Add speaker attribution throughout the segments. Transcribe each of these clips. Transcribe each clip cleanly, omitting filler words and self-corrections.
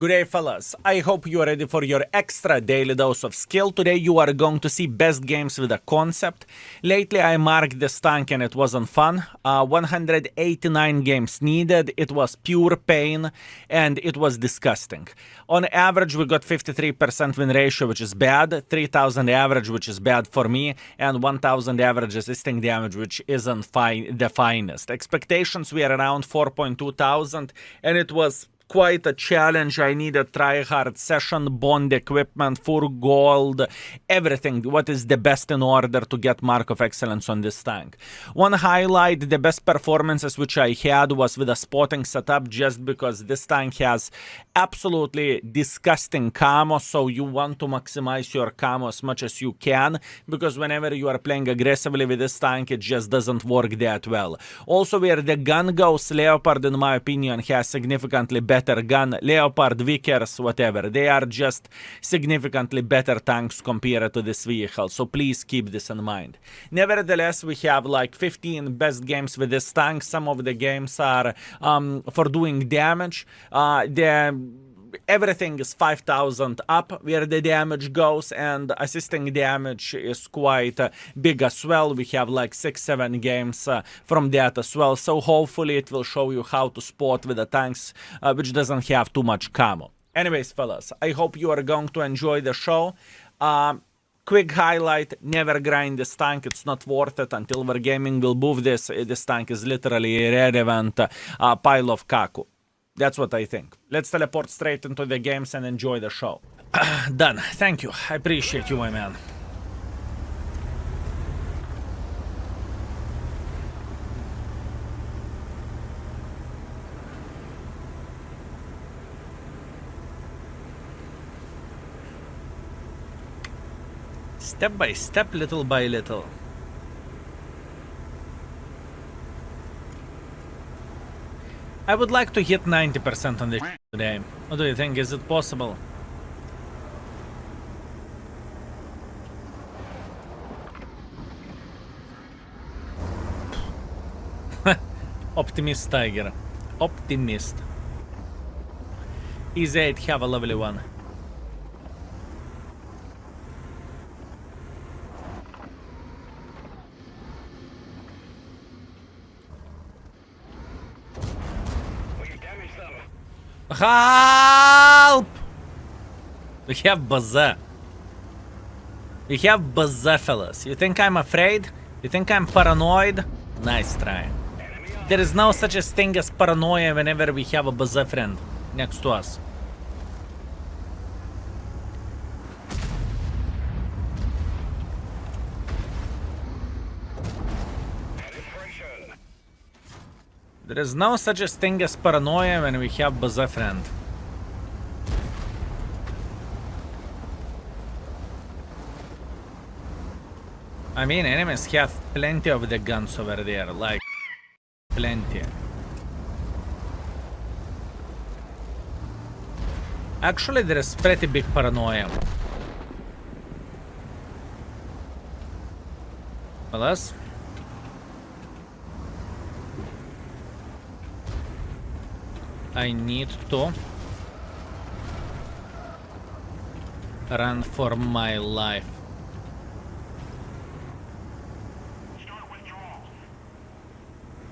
Speaker 1: Good day, fellas. I hope you are ready for your extra daily dose of skill. Today you are going to see best games with a concept. Lately I marked this tank and it wasn't fun. 189 games needed. It was pure pain and it was disgusting. On average we got 53% win ratio, which is bad, 3000 average, which is bad for me, and 1000 average assisting damage, which isn't the finest. Expectations were around 4.2 thousand and it was quite a challenge. I need a try-hard session, bond equipment, full gold, everything. What is the best in order to get Mark of Excellence on this tank? One highlight, the best performances which I had was with a spotting setup, just because this tank has absolutely disgusting camo, so you want to maximize your camo as much as you can, because whenever you are playing aggressively with this tank, it just doesn't work that well. Also, where the gun goes, Leopard, in my opinion, has significantly better gun. Leopard, Vickers, whatever, they are just significantly better tanks compared to this vehicle, so please keep this in mind. Nevertheless, we have like 15 best games with this tank. Some of the games are for doing damage. Everything is 5000 up where the damage goes, and assisting damage is quite big as well. We have like 6-7 games from that as well, so hopefully it will show you how to spot with the tanks which doesn't have too much camo. Anyways, fellas, I hope you are going to enjoy the show. Quick highlight, never grind this tank, it's not worth it. Until Wargaming will move this, this tank is literally irrelevant pile of kaku. That's what I think. Let's teleport straight into the games and enjoy the show. Done. Thank you. I appreciate you, my man. Step by step, little by little. I would like to hit 90% on this today. What do you think? Is it possible? Optimist Tiger. Optimist. Easy 8, have a lovely one. Help! We have bazaar. We have bazaar, fellas. You think I'm afraid? You think I'm paranoid? Nice try. There is no such a thing as paranoia whenever we have a bazaar friend next to us. There is no such a thing as paranoia when we have bazaar friend. I mean, enemies have plenty of the guns over there, like plenty. Actually, there is pretty big paranoia. Fellas. I need to run for my life.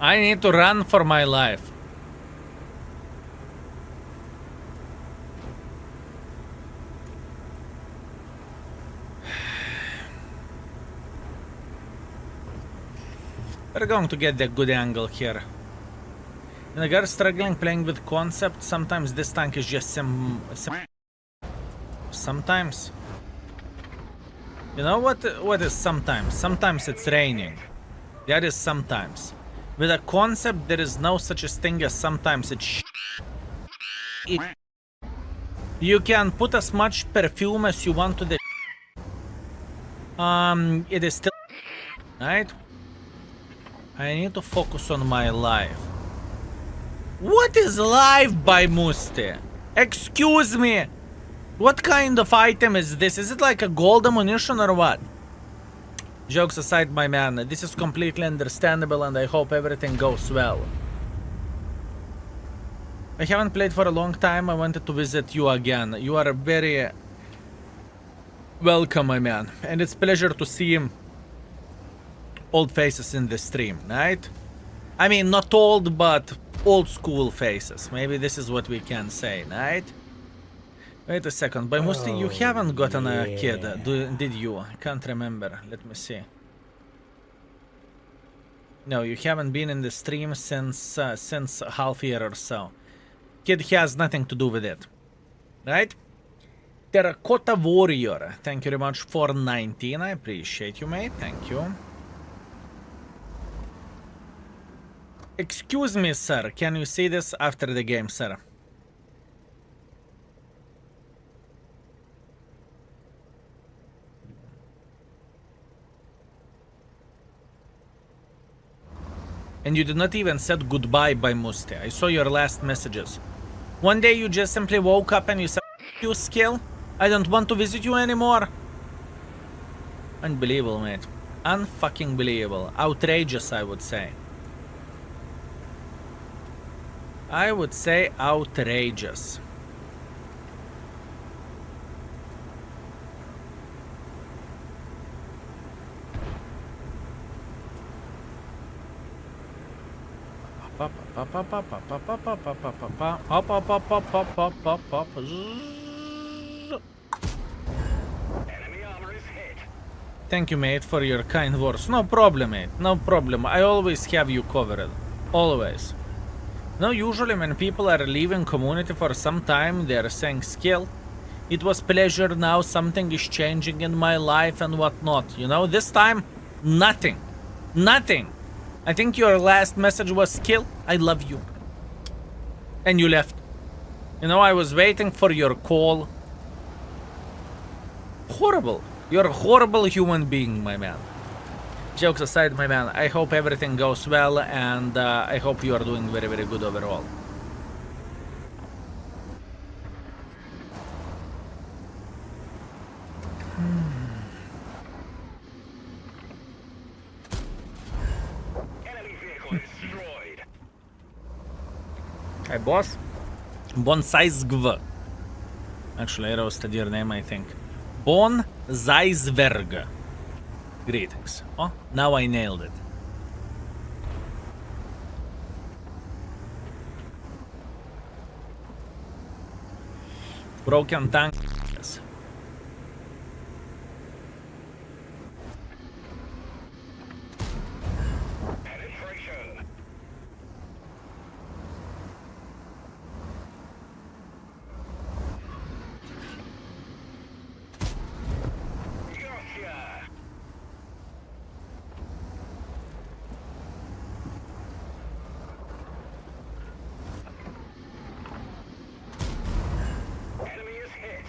Speaker 1: I need to run for my life. We're going to get the good angle here. When a guy is struggling playing with concept, sometimes this tank is just sometimes. You know what is sometimes? Sometimes it's raining. That is sometimes. With a concept, there is no such a thing as sometimes it's you can put as much perfume as you want to the it is still right. I need to focus on my life. What is life by Musti? Excuse me. What kind of item is this? Is it like a gold ammunition or what? Jokes aside, my man, this is completely understandable and I hope everything goes well. I haven't played for a long time. I wanted to visit you again. You are very welcome, my man. And it's pleasure to see old faces in the stream, right? I mean, not old, but old school faces. Maybe this is what we can say, right? Wait a second. By Musti, you haven't gotten a kid, did you? I can't remember. Let me see. No, you haven't been in the stream since half year or so. Kid has nothing to do with it, right? Terracotta Warrior, thank you very much for 19. I appreciate you, mate. Thank you. Excuse me, sir. Can you see this after the game, sir? And you did not even said goodbye by Musti. I saw your last messages. One day you just simply woke up and you said, you skill, I don't want to visit you anymore. Unbelievable, mate. Unfucking believable. Outrageous, I would say. I would say outrageous. Thank you, mate, for your kind words. No problem, mate. No problem. I always have you covered. Always. No, usually when people are leaving community for some time, they are saying skill. It was pleasure, now something is changing in my life and whatnot. You know, this time, nothing. Nothing. I think your last message was skill, I love you. And you left. You know, I was waiting for your call. Horrible. You're a horrible human being, my man. Jokes aside, my man, I hope everything goes well, and I hope you are doing very, very good overall.
Speaker 2: Enemy vehicle destroyed.
Speaker 1: Hi, boss. Bon Zeisgv. Actually, I roasted your name, I think. Bon Zeisberg. Greetings. Oh, now I nailed it. Broken tank. Yes.
Speaker 2: Penetration. Gotcha. Enemy is hit.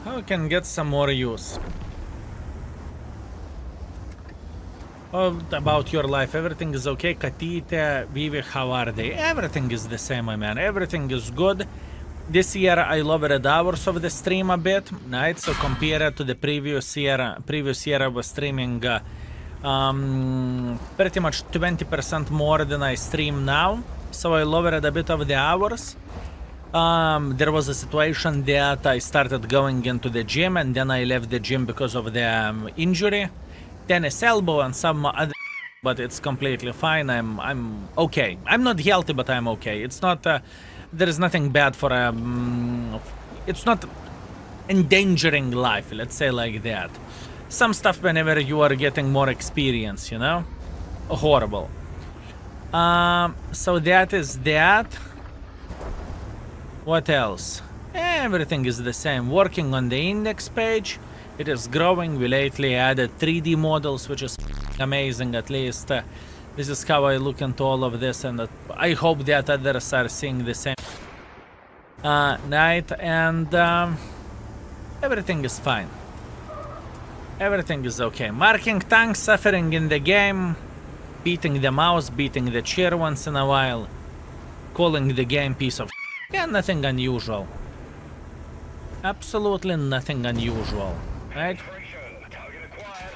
Speaker 1: How can get some more use? Oh, about your life, everything is okay. Katite, Vivi, how are they? Everything is the same, my man. Everything is good. This year I lowered hours of the stream a bit, right? So compared to the previous year I was streaming pretty much 20% more than I stream now. So I lowered a bit of the hours. There was a situation that I started going into the gym, and then I left the gym because of the injury, tennis elbow and some other, but it's completely fine. I'm okay. I'm not healthy, but I'm okay. It's not there is nothing bad for it's not endangering life, let's say like that. Some stuff whenever you are getting more experience, you know, horrible. So that is that. What else? Everything is the same. Working on the index page. It is growing. We lately added 3D models, which is amazing. At least this is how I look into all of this, and I hope that others are seeing the same night. And everything is fine. Everything is okay. Marking tanks, suffering in the game, beating the mouse, beating the chair once in a while, calling the game piece of yeah, nothing unusual. Absolutely nothing unusual, right?
Speaker 2: Penetration. Target acquired.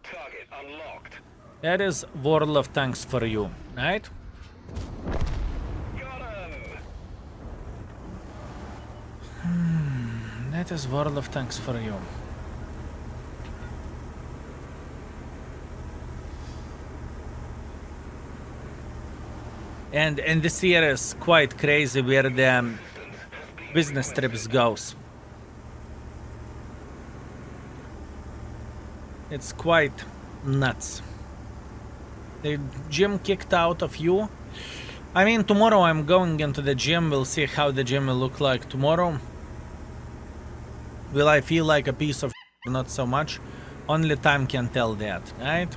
Speaker 2: Target unlocked.
Speaker 1: That is World of Tanks for you, right?
Speaker 2: Got him.
Speaker 1: That is World of Tanks for you. And this year is quite crazy where the business trips goes. It's quite nuts. The gym kicked out of you. I mean, tomorrow I'm going into the gym. We'll see how the gym will look like tomorrow. Will I feel like a piece of shit? Not so much. Only time can tell that, right?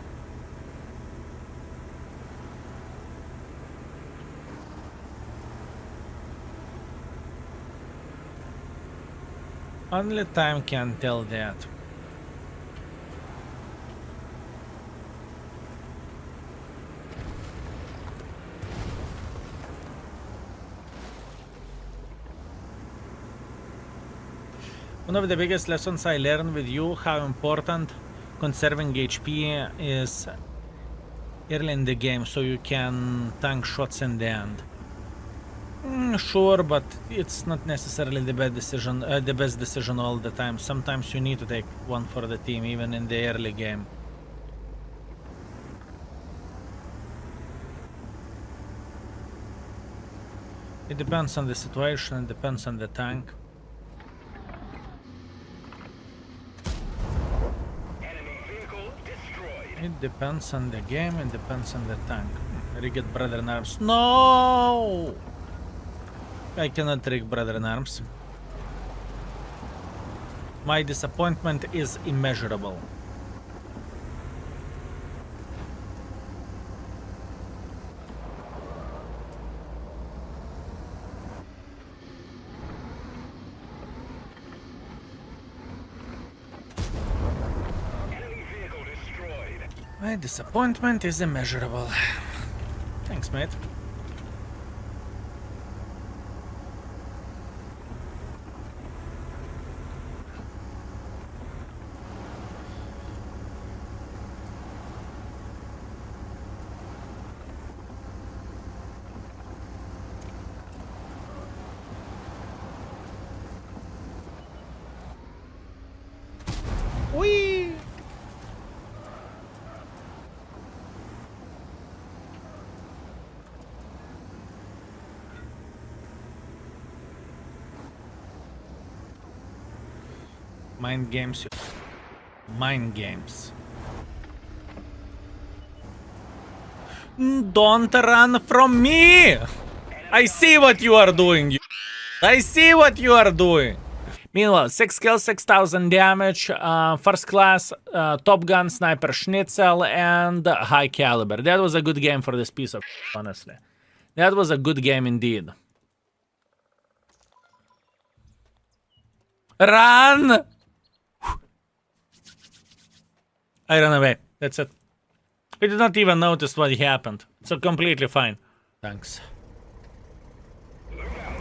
Speaker 1: Only time can tell that. One of the biggest lessons I learned with you, how important conserving HP is early in the game so you can tank shots in the end. Sure, but it's not necessarily the best decision all the time. Sometimes you need to take one for the team, even in the early game. It depends on the situation, it depends on the tank.
Speaker 2: Enemy vehicle destroyed.
Speaker 1: It depends on the game, it depends on the tank. Rigged Brother in Arms. No! I cannot rig Brother in Arms. My disappointment is immeasurable.
Speaker 2: Enemy vehicle destroyed.
Speaker 1: My disappointment is immeasurable. Thanks, mate. Whee! Mind games. Mind games. Don't run from me! I see what you are doing. I see what you are doing. Meanwhile, 6 kills, 6,000 damage, first class, top gun, sniper schnitzel, and high caliber. That was a good game for this piece of honestly. That was a good game indeed. Run! I ran away. That's it. I did not even notice what happened. So completely fine. Thanks.
Speaker 2: Look out.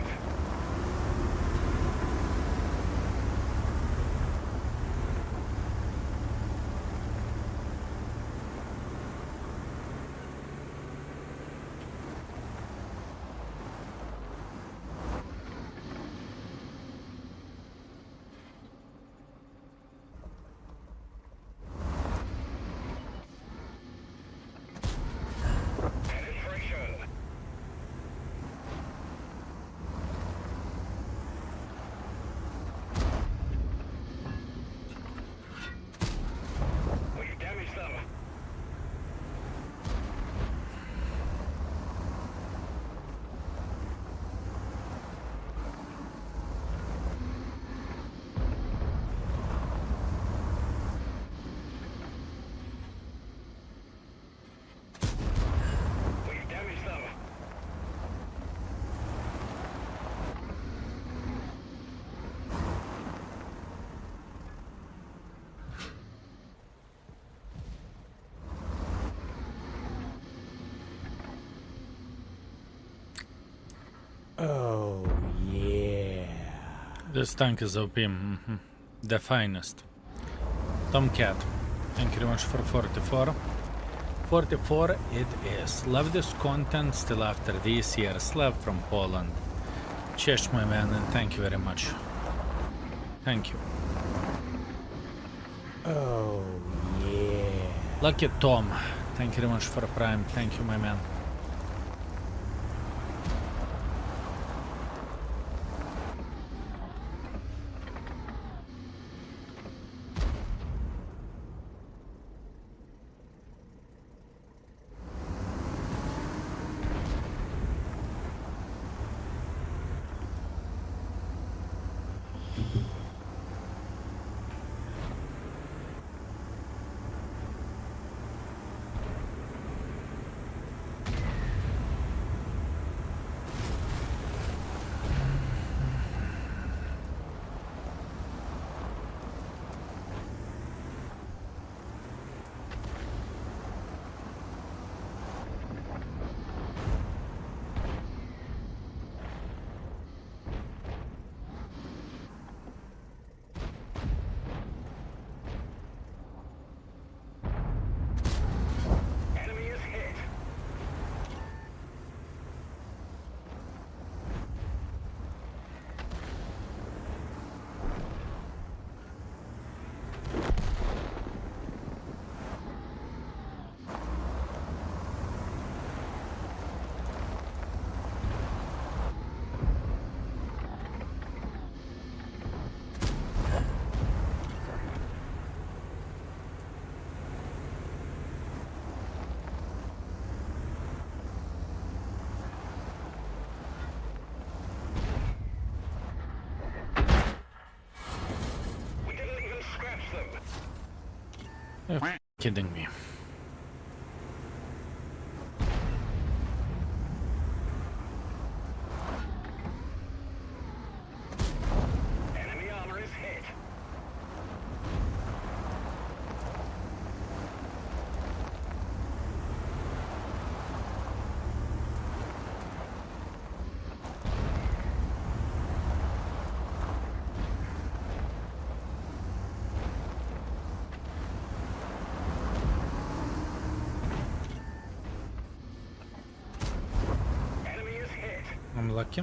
Speaker 2: Penetration.
Speaker 1: This tank is OP. The finest. Tomcat. Thank you very much for 44. 44 it is. Love this content still after these years. Love from Poland. Cheers, my man, and thank you very much. Thank you. Oh, yeah. Lucky Tom. Thank you very much for Prime. Thank you, my man.
Speaker 2: Enemy is hit. We didn't even scratch them.
Speaker 1: You're kidding me.
Speaker 2: Enemy armor is hit. Enemy is hit.
Speaker 1: I'm lucky.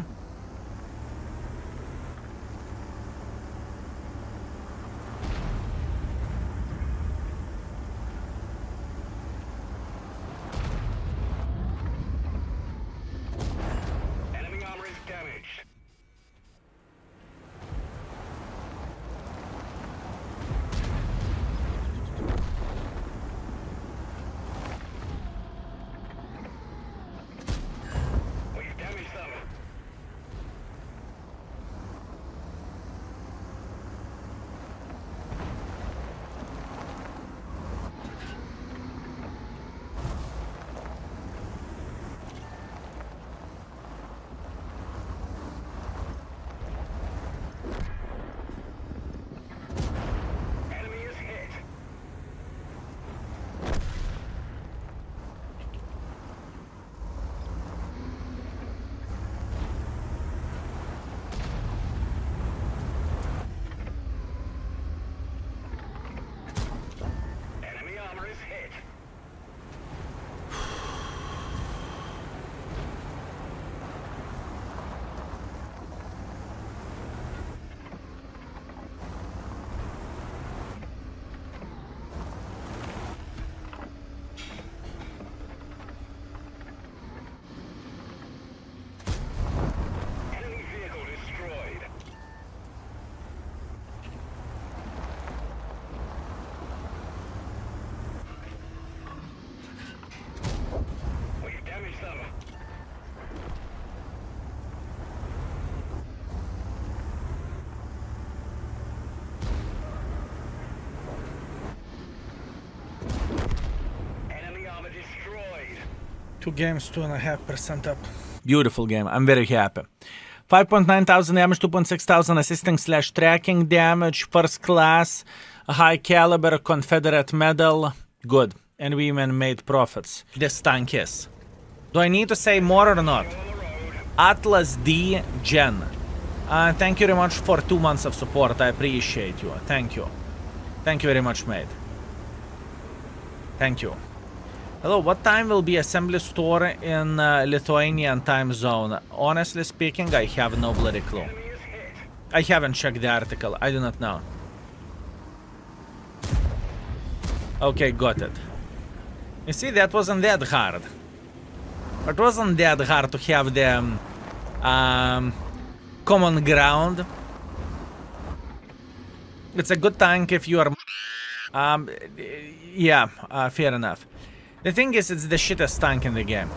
Speaker 2: Enemy armor is damaged. We've damaged them. Enemy is hit. Enemy armor is hit. Enemy vehicle destroyed. We've damaged them. Enemy armor destroyed.
Speaker 1: 2 games, 2.5% up. Beautiful game. I'm very happy. 5.9 thousand damage, 2.6 thousand assisting / tracking damage, first class, high caliber, Confederate medal. Good. And we even made profits. This tank is. Do I need to say more or not?
Speaker 2: On the road.
Speaker 1: Atlas D Gen. Thank you very much for 2 months of support. I appreciate you. Thank you. Thank you very much, mate. Thank you. Hello, what time will be assembly store in Lithuanian time zone? Honestly speaking, I have no bloody clue. I haven't checked the article. I do not know. Okay, got it. You see, that wasn't that hard. It wasn't that hard to have the common ground. It's a good tank if you are... yeah, fair enough. The thing is, it's the shittest tank in the game.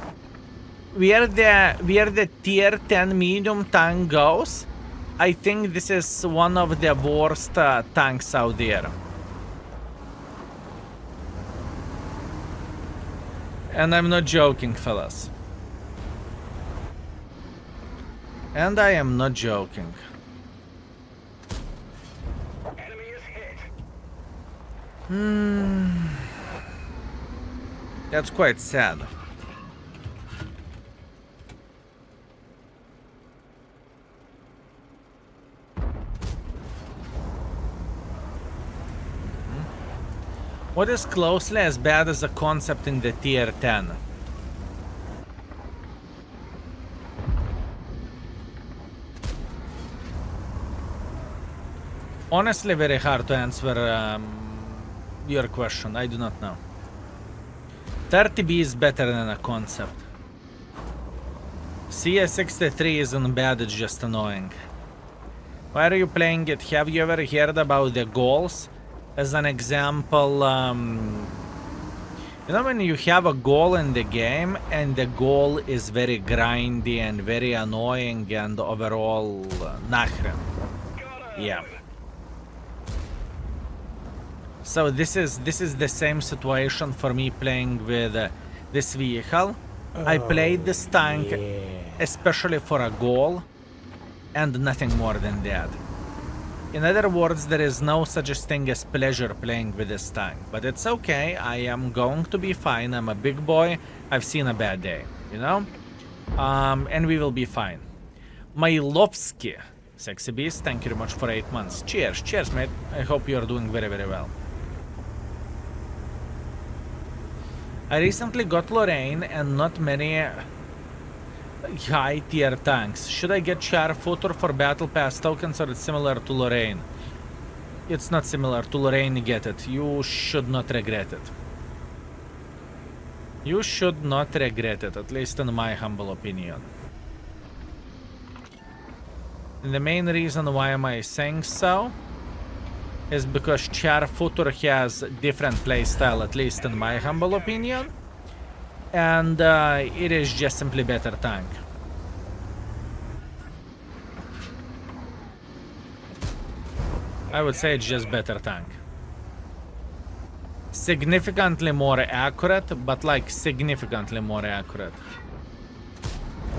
Speaker 1: Where the tier 10 medium tank goes, I think this is one of the worst tanks out there. And I'm not joking, fellas. And I am not joking.
Speaker 2: Enemy is hit.
Speaker 1: That's quite sad. What is closely as bad as a concept in the tier 10? Honestly, very hard to answer your question. I do not know. 30B is better than a concept. CS63 isn't bad, it's just annoying. Why are you playing it? Have you ever heard about the goals? As an example, you know when you have a goal in the game and the goal is very grindy and very annoying and overall nachren. Yeah. So this is the same situation for me playing with this vehicle. I played this tank especially for a goal and nothing more than that. In other words, there is no such thing as pleasure playing with this tank. But it's okay, I am going to be fine. I'm a big boy, I've seen a bad day, you know? And we will be fine. Malinovka, Sexy Beast, thank you very much for 8 months. Cheers, cheers mate. I hope you are doing very, very well. I recently got Lorraine and not many high tier tanks. Should I get Char Futur for battle pass tokens or it's similar to Lorraine? It's not similar to Lorraine, get it. You should not regret it. You should not regret it, at least in my humble opinion. And the main reason why am I saying so is because Char Futur has different playstyle, at least in my humble opinion. And it is just simply better tank. I would say it's just better tank. Significantly more accurate, but like significantly more accurate.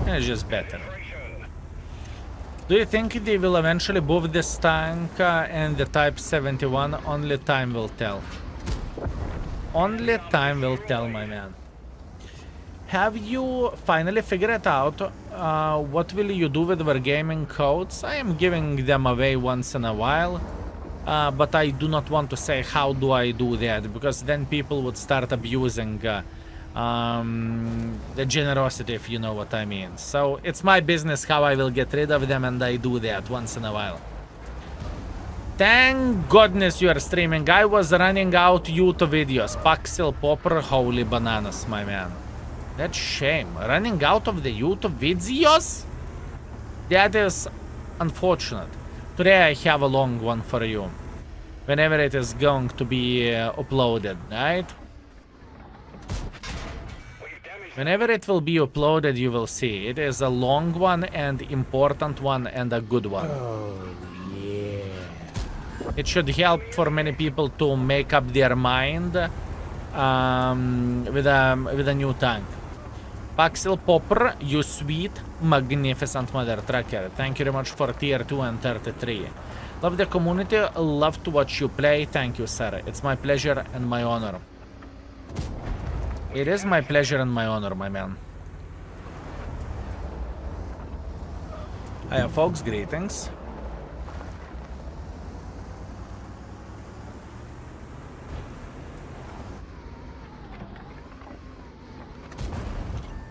Speaker 1: And it's just better. Do you think they will eventually move this tank and the Type 71? Only time will tell. Only time will tell, my man. Have you finally figured out what will you do with Wargaming codes? I am giving them away once in a while, but I do not want to say how do I do that, because then people would start abusing the generosity, if you know what I mean. So it's my business how I will get rid of them, and I do that once in a while. Thank goodness you are streaming. I was running out YouTube videos. Paxil Popper, holy bananas, my man. That's shame. Running out of the YouTube videos? That is unfortunate. Today I have a long one for you. Whenever it is going to be uploaded, right? Whenever it will be uploaded, you will see. It is a long one and important one and a good one. Oh, yeah. It should help for many people to make up their mind with a new tank. Paxil Popper, you sweet, magnificent mother trucker. Thank you very much for tier 2 and 33. Love the community, love to watch you play. Thank you, sir. It's my pleasure and my honor. It is my pleasure and my honor, my man. Hiya folks, greetings.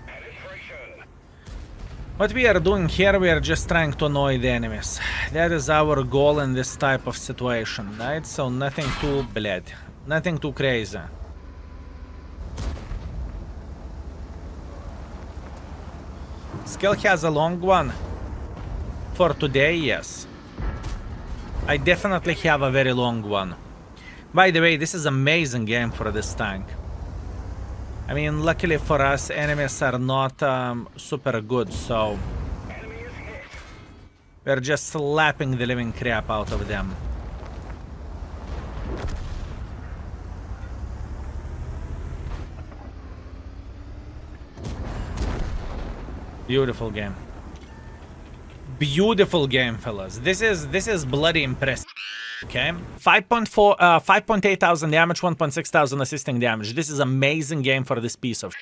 Speaker 2: Penetration.
Speaker 1: What we are doing here, we are just trying to annoy the enemies. That is our goal in this type of situation, right? So nothing too bad, nothing too crazy. Skill has a long one. For today, yes. I definitely have a very long one. By the way, this is amazing game for this tank. I mean, luckily for us, enemies are not super good, so
Speaker 2: Enemy is hit.
Speaker 1: we're just slapping the living crap out of them. Beautiful game. Beautiful game, fellas. This is bloody impressive. Okay, 5.4, 5.8 thousand damage, 1.6 thousand assisting damage. This is amazing game for this piece of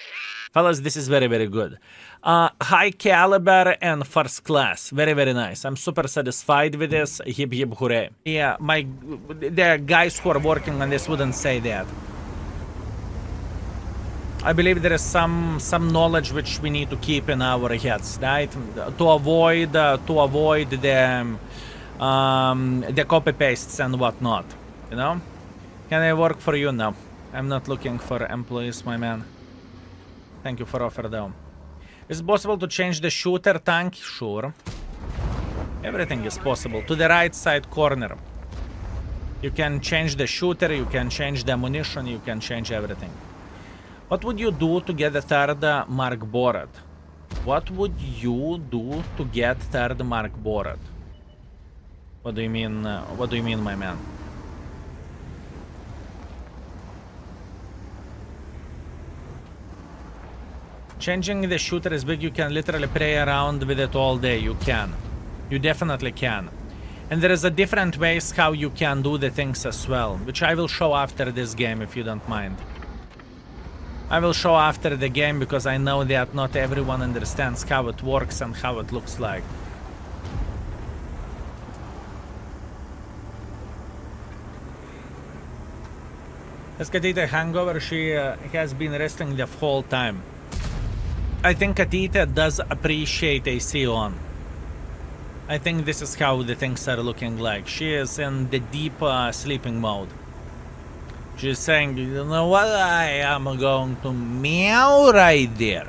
Speaker 1: fellas. This is very, very good. High caliber and first class. Very, very nice. I'm super satisfied with this. Hip hip hooray. Yeah, the guys who are working on this wouldn't say that. I believe there is some knowledge which we need to keep in our heads, right? To avoid the copy pastes and whatnot, you know? Can I work for you? No, I'm not looking for employees, my man. Thank you for offer though. Is it possible to change the shooter tank? Sure. Everything is possible. To the right side corner. You can change the shooter, you can change the ammunition, you can change everything. What would you do to get the third Mark Borat? What would you do to get third Mark Borat? What do you mean? What do you mean, my man? Changing the shooter is big. You can literally play around with it all day. You can. You definitely can. And there is a different ways how you can do the things as well, which I will show after this game if you don't mind. I will show after the game because I know that not everyone understands how it works and how it looks like. Has Katita hangover? She has been resting the whole time. I think Katita does appreciate AC on. I think this is how the things are looking like. She is in the deep sleeping mode. She's saying, you know what, I am going to meow right there.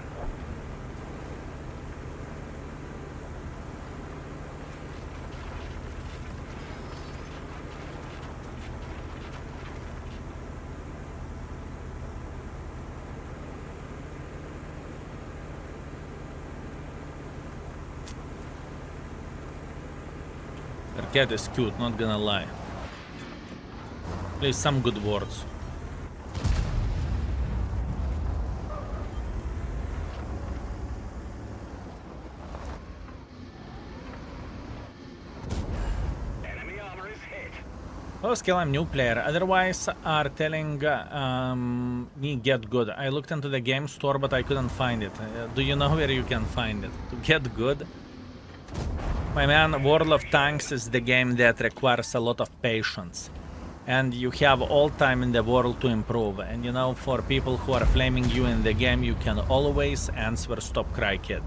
Speaker 1: Her cat is cute, not gonna lie. Please, some good words.
Speaker 2: Enemy armor is hit.
Speaker 1: Oh, skill, I'm new player. Otherwise, are telling me get good. I looked into the game store, but I couldn't find it. Do you know where you can find it? To get good? My man, World of Tanks is the game that requires a lot of patience. And you have all time in the world to improve. And you know, for people who are flaming you in the game, you can always answer Stop Cry Kid.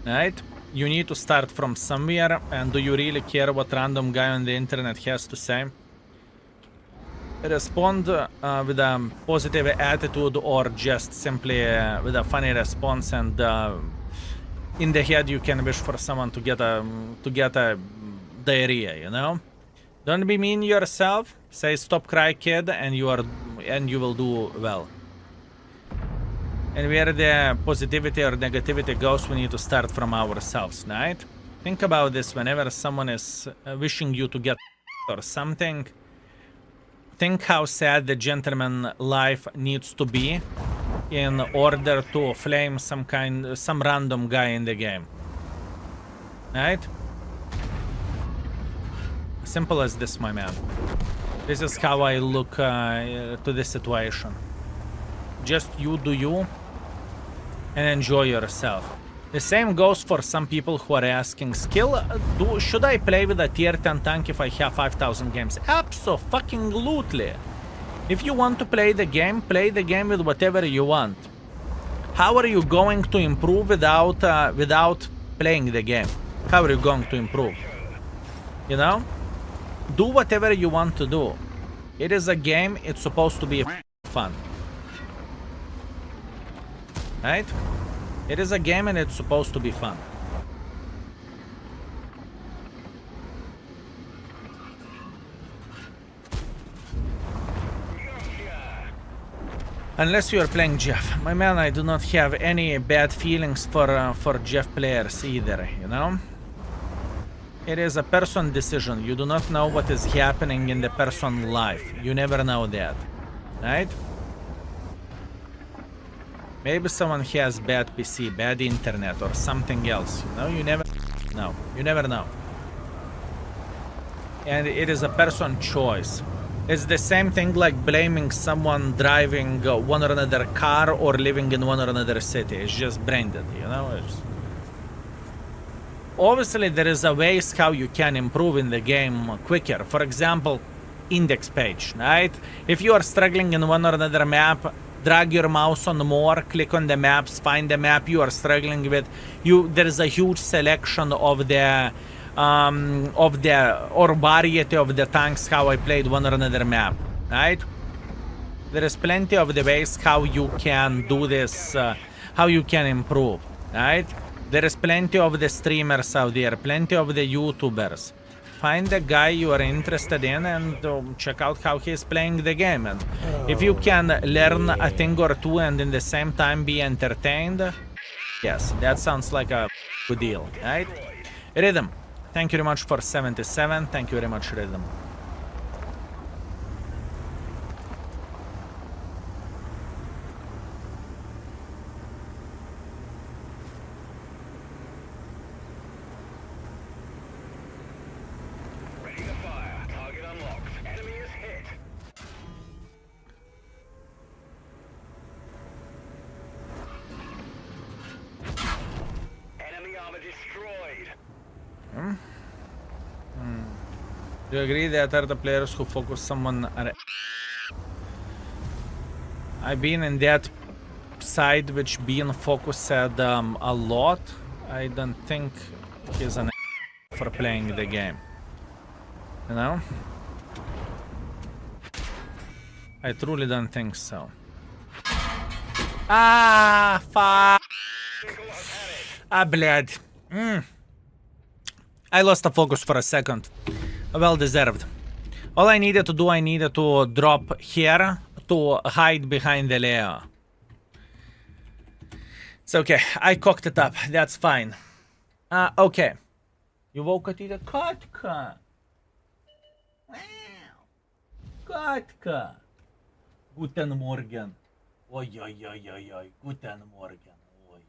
Speaker 1: Right? You need to start from somewhere. And do you really care what random guy on the internet has to say? Respond with a positive attitude or just simply with a funny response, and in the head you can wish for someone to get a diarrhea, you know? Don't be mean yourself. Say Stop Cry Kid and you will do well. And where the positivity or negativity goes, we need to start from ourselves, right? Think about this whenever someone is wishing you to get or something. Think how sad the gentleman life needs to be in order to flame some random guy in the game. Right? Simple as this, my man. This is how I look to this situation. Just you do you and enjoy yourself. The same goes for some people who are asking, skill, should I play with a tier 10 tank if I have 5,000 games? Abso-fucking-lutely. If you want to play the game with whatever you want. How are you going to improve without playing the game? How are you going to improve? You know? Do whatever you want to do. It is a game, it's supposed to be fun. Right? It is a game and it's supposed to be fun. Unless you are playing Jeff. My man, I do not have any bad feelings for Jeff players either, you know? It is a person decision. You do not know what is happening in the person's life. You never know that. Right? Maybe someone has bad PC, bad internet, or something else. You know, you never know. You never know. And it is a person choice. It's the same thing like blaming someone driving one or another car or living in one or another city. It's just branded, you know? Obviously, there is a ways how you can improve in the game quicker. For example, index page, right? If you are struggling in one or another map, drag your mouse on more, click on the maps, find the map you are struggling with. There is a huge selection of the variety of the tanks how I played one or another map, right? There is plenty of the ways how you can do this, how you can improve, right? There is plenty of the streamers out there, plenty of the YouTubers. Find the guy you are interested in and check out how he's playing the game. And if you can learn a thing or two and in the same time be entertained, yes, that sounds like a good deal, right? Rhythm, thank you very much for 77. Thank you very much, Rhythm. Do you agree that are the players who focus someone are... I've been in that side which being focused a lot. I don't think he's an for playing the game. You know? I truly don't think so. Ah, fuck. Ah, блядь. I lost the focus for a second. Well deserved. All I needed to do, I needed to drop here to hide behind the Leo. It's okay. I cocked it up. That's fine. Okay. You woke up to the Kotka. Wow. Kotka. Guten Morgen. Oi, oi, oi, oi, oi. Guten Morgen. Oi, oi.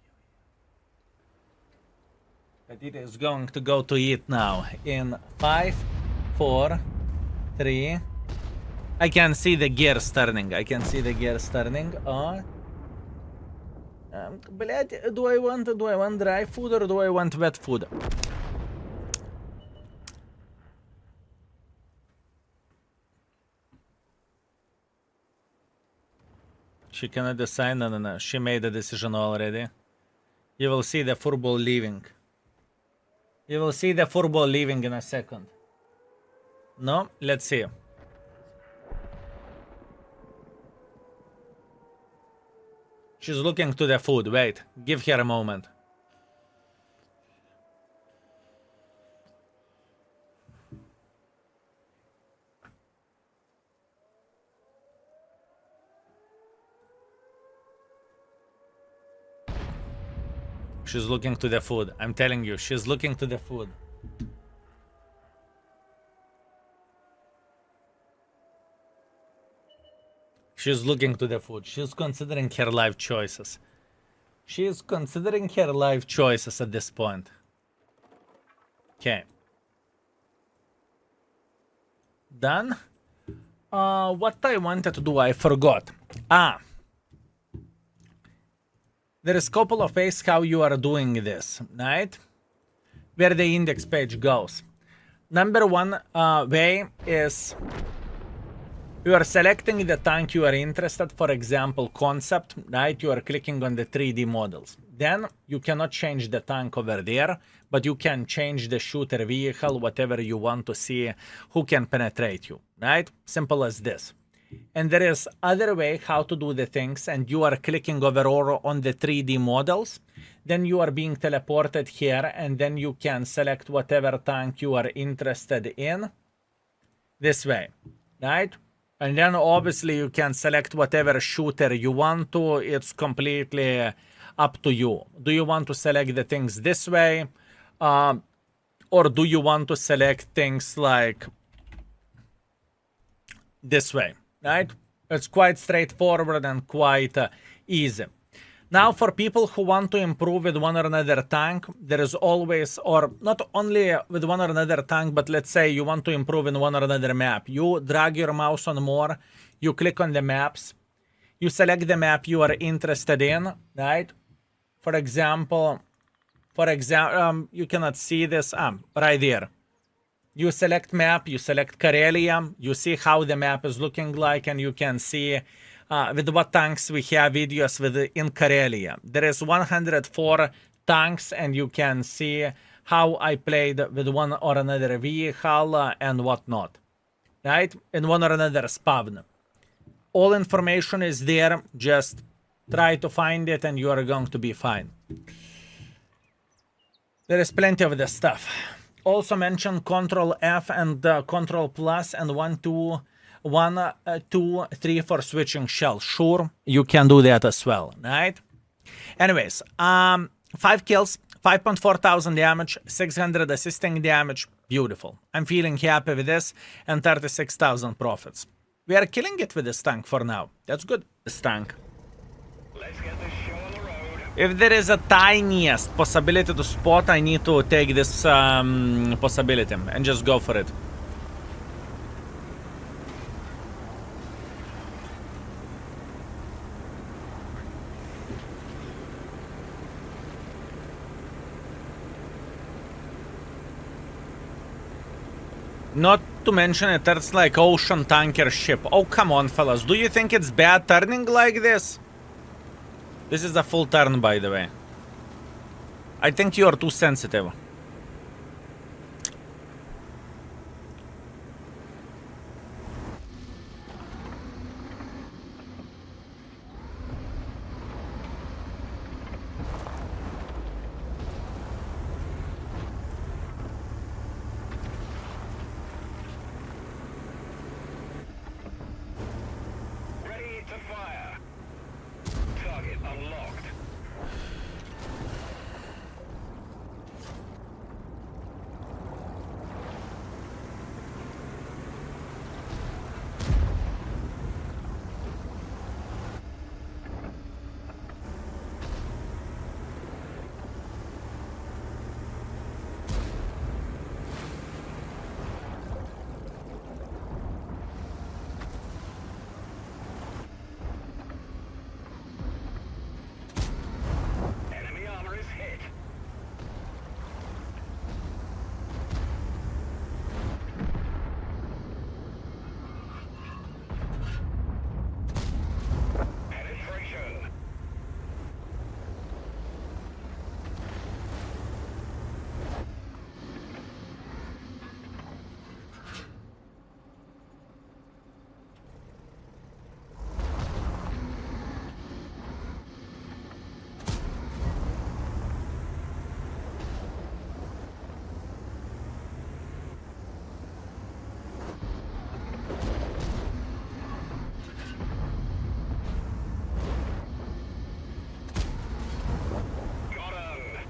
Speaker 1: But it is going to go to eat now. In 5, 4, 3. I can see the gears turning. I can see the gears turning. Блядь, do I want dry food or do I want wet food? She cannot decide. No. She made the decision already. You will see the furball leaving. You will see the furball leaving in a second. No? Let's see. She's looking to the food. Wait. Give her a moment. She's looking to the food. I'm telling you, she's looking to the food. She's looking to the food. She's considering her life choices. She is considering her life choices at this point. Okay. Done. What I wanted to do, I forgot. There is a couple of ways how you are doing this, right? Where the index page goes. Number one way is you are selecting the tank you are interested, for example, concept, right? You are clicking on the 3D models. Then you cannot change the tank over there, but you can change the shooter vehicle, whatever you want to see, who can penetrate you, right? Simple as this. And there is other way how to do the things, and you are clicking overall on the 3D models. Then you are being teleported here, and then you can select whatever tank you are interested in this way, right? And then obviously you can select whatever shooter you want to. It's completely up to you. Do you want to select the things this way? Or do you want to select things like this way, right? It's quite straightforward and quite easy. Now, for people who want to improve with one or another tank, there is always, or not only with one or another tank, but let's say you want to improve in one or another map. You drag your mouse on more, you click on the maps, you select the map you are interested in, right? For example, you cannot see this, right there. You select map, you select Karelia, you see how the map is looking like, and you can see with what tanks we have videos with in Karelia. There is 104 tanks, and you can see how I played with one or another vehicle and whatnot, right? In one or another spawn. All information is there, just try to find it and you are going to be fine. There is plenty of this stuff. Also mention Control F and Control Plus and 1, 2, 3 for switching shells. Sure, you can do that as well, right? Anyways, 5 kills, 5.4 thousand damage, 600 assisting damage. Beautiful. I'm feeling happy with this, and 36,000 profits. We are killing it with this tank for now. That's good. This tank.
Speaker 2: Let's get this show on the road.
Speaker 1: If there is a tiniest possibility to spot, I need to take this possibility and just go for it. Not to mention it turns like ocean tanker ship. Oh, come on, fellas. Do you think it's bad turning like this? This is a full turn, by the way. I think you are too sensitive.
Speaker 2: Ready to fire. Target unlocked. Enemy armor is hit. Penetration. Got him.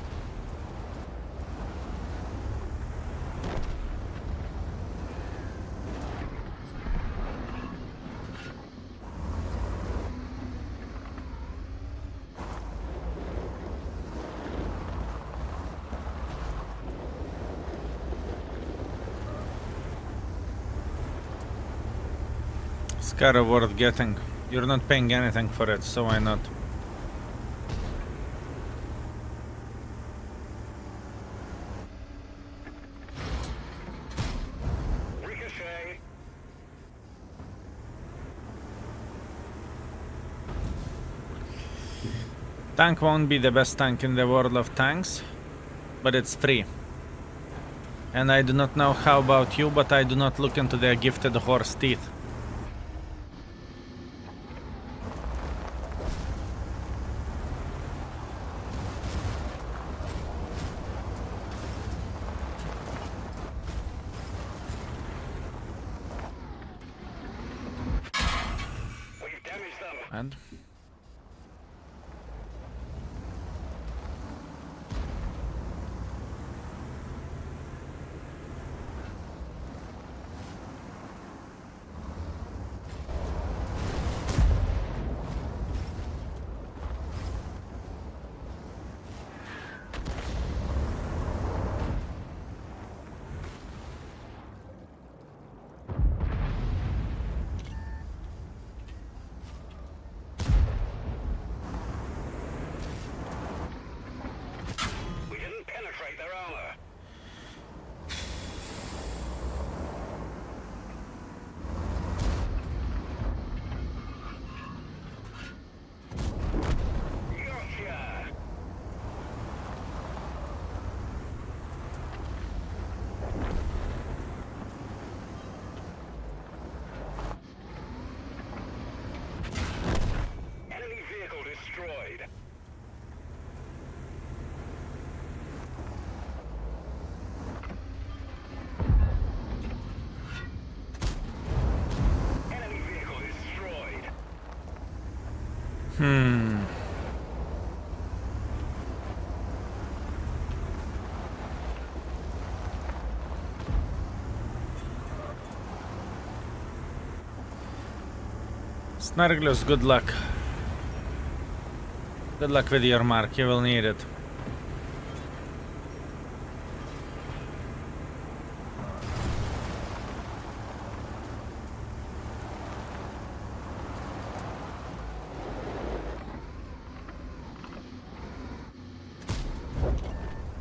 Speaker 1: It's kind of worth getting. You're not paying anything for it, so why not? Tank won't be the best tank in the world of tanks, but it's free. And I do not know how about you, but I do not look into their gifted horse teeth.
Speaker 2: We've damaged them.
Speaker 1: And
Speaker 2: We didn't penetrate their armor. Gotcha. Enemy vehicle destroyed. Enemy vehicle destroyed.
Speaker 1: Snarglus, good luck. Good luck with your mark, you will need it.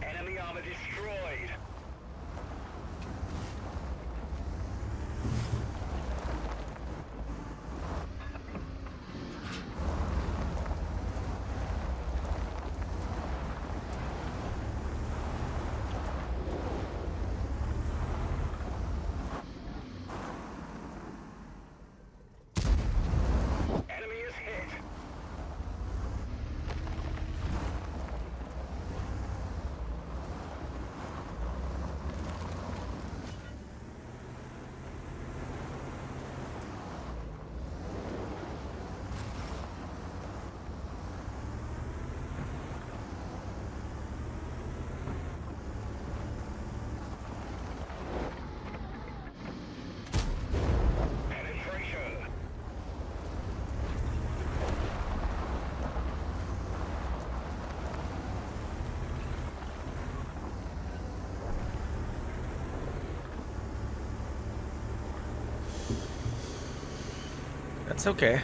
Speaker 2: Enemy armor destroyed. Enemy is hit. Penetration.
Speaker 1: That's okay.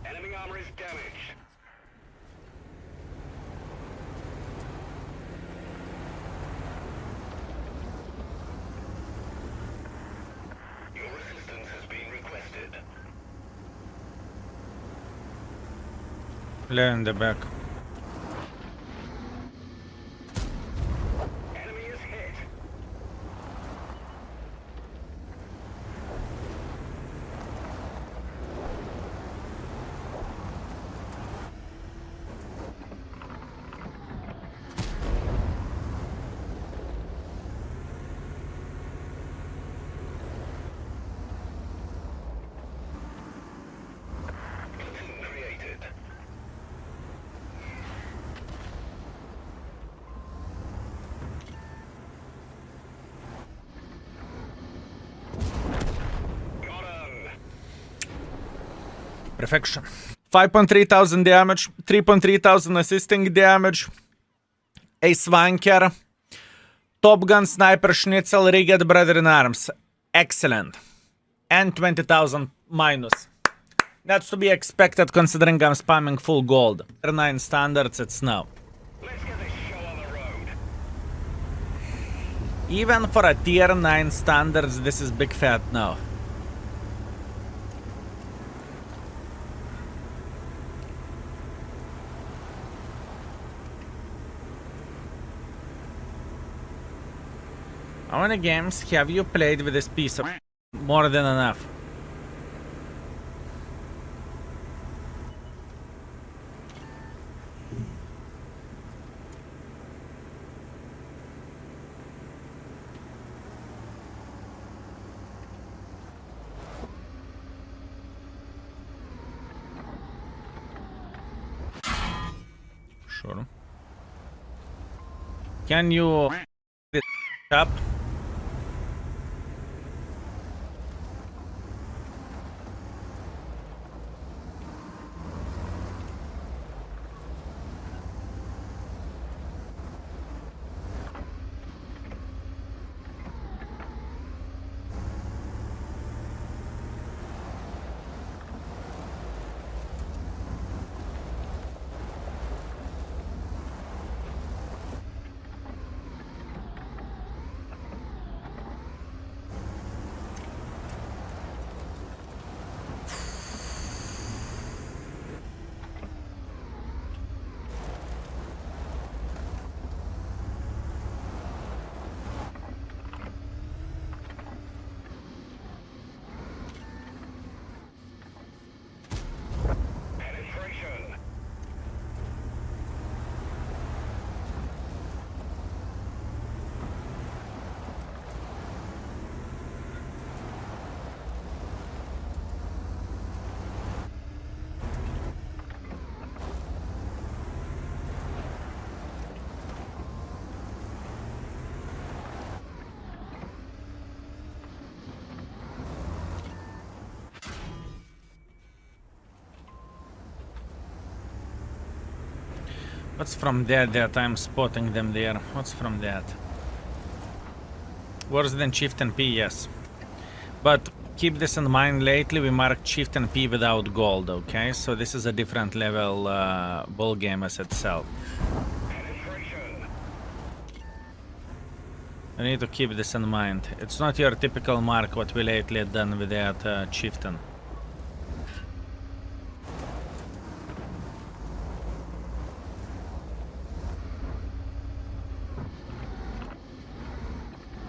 Speaker 2: Enemy armor is damaged. Your assistance has been requested.
Speaker 1: Lay in the back.
Speaker 2: Enemy is hit. Platoon created. Got him.
Speaker 1: Perfection. 5.3 thousand damage, 3.3 thousand assisting damage. A Swanker, Top Gun, Sniper, Schnitzel, Rigged, Brother in Arms. Excellent. And 20,000 minus. That's to be expected considering I'm spamming full gold. Tier 9 standards, it's no.
Speaker 2: Let's get this show on the road.
Speaker 1: Even for a tier 9 standards, this is big fat no. How many games have you played with this piece of more than enough? Sure. Can you up?
Speaker 2: Penetration.
Speaker 1: What's from that I'm spotting them there? What's from that? Worse than Chieftain P, yes. But keep this in mind, lately we marked Chieftain P without gold, okay? So this is a different level ball game as itself.
Speaker 2: Penetration.
Speaker 1: I need to keep this in mind. It's not your typical mark what we lately had done with that Chieftain.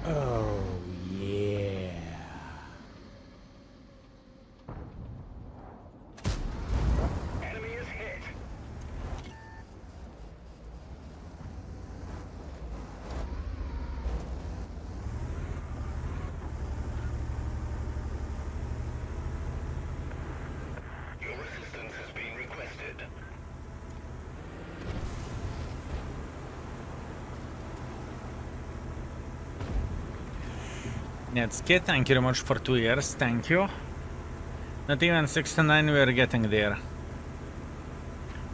Speaker 1: Oh, yeah.
Speaker 2: Enemy is hit. Your assistance has been requested.
Speaker 1: Netski, thank you very much for 2 years, thank you. Not even 69, we are getting there.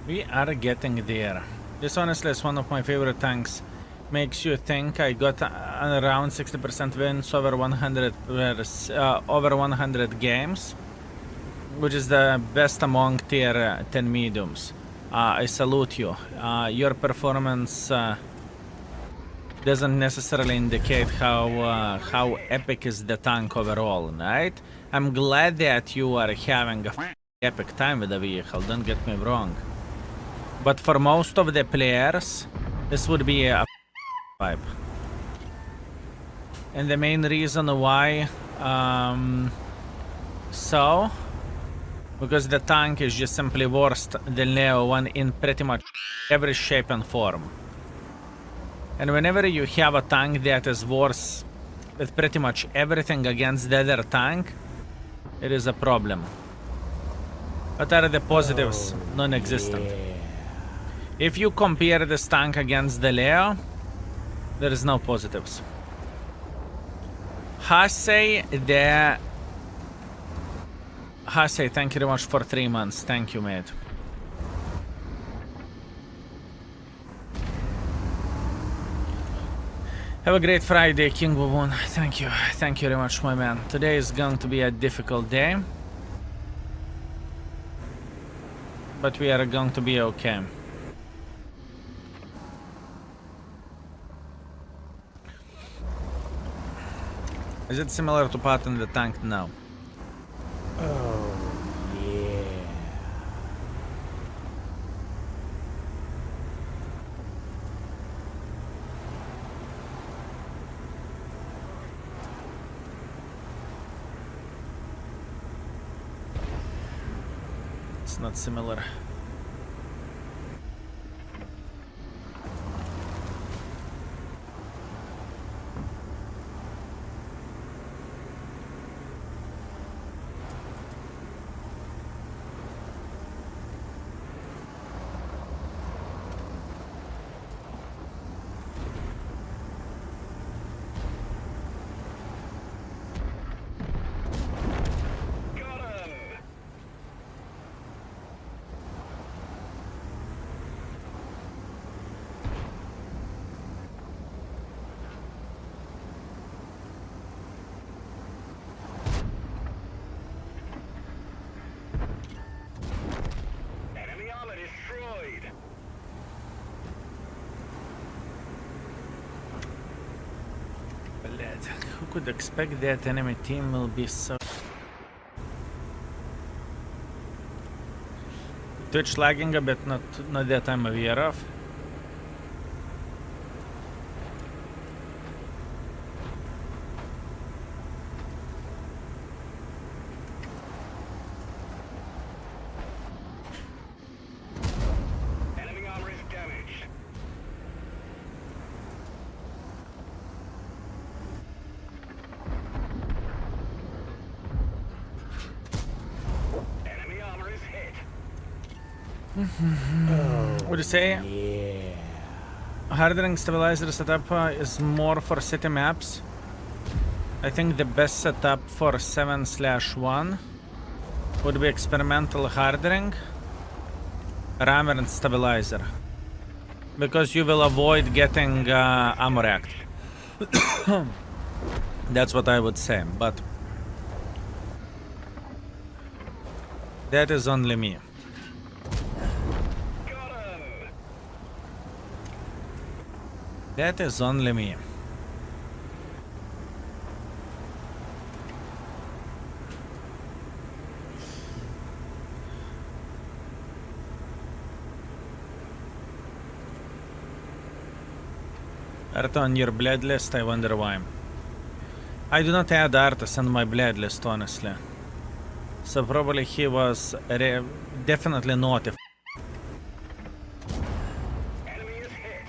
Speaker 1: We are getting there. This honestly is one of my favorite tanks. Makes you think. I got around 60% wins over 100 games, which is the best among tier 10 mediums. I salute you. Your performance doesn't necessarily indicate how epic is the tank overall, right? I'm glad that you are having a epic time with the vehicle, don't get me wrong. But for most of the players, this would be a vibe. And the main reason why, because the tank is just simply worse than Leo 1 in pretty much every shape and form. And whenever you have a tank that is worse with pretty much everything against the other tank, it is a problem. What are the positives? Non-existent. If you compare this tank against the Leo, there is no positives. Hasei, thank you very much for 3 months. Thank you, mate. Have a great Friday, King Baboon. Thank you. Thank you very much, my man. Today is going to be a difficult day. But we are going to be okay. Is it similar to Pot in the Tank? No.
Speaker 3: Oh, yeah.
Speaker 1: It's not similar. Who could expect that enemy team will be so... Twitch lagging a bit, not that I'm aware of.
Speaker 2: Enemy armor is damaged. Enemy armor is hit.
Speaker 1: What do you say?
Speaker 3: Yeah.
Speaker 1: Hardening stabilizer setup is more for city maps. I think the best setup for 7/1 would be experimental hardening, rammer and stabilizer. Because you will avoid getting ammo racked. That's what I would say, but that is only me. That is only me. Art on your blade list, I wonder why. I do not add artists on my blade list, honestly. So probably he was definitely not a
Speaker 2: Enemy is hit.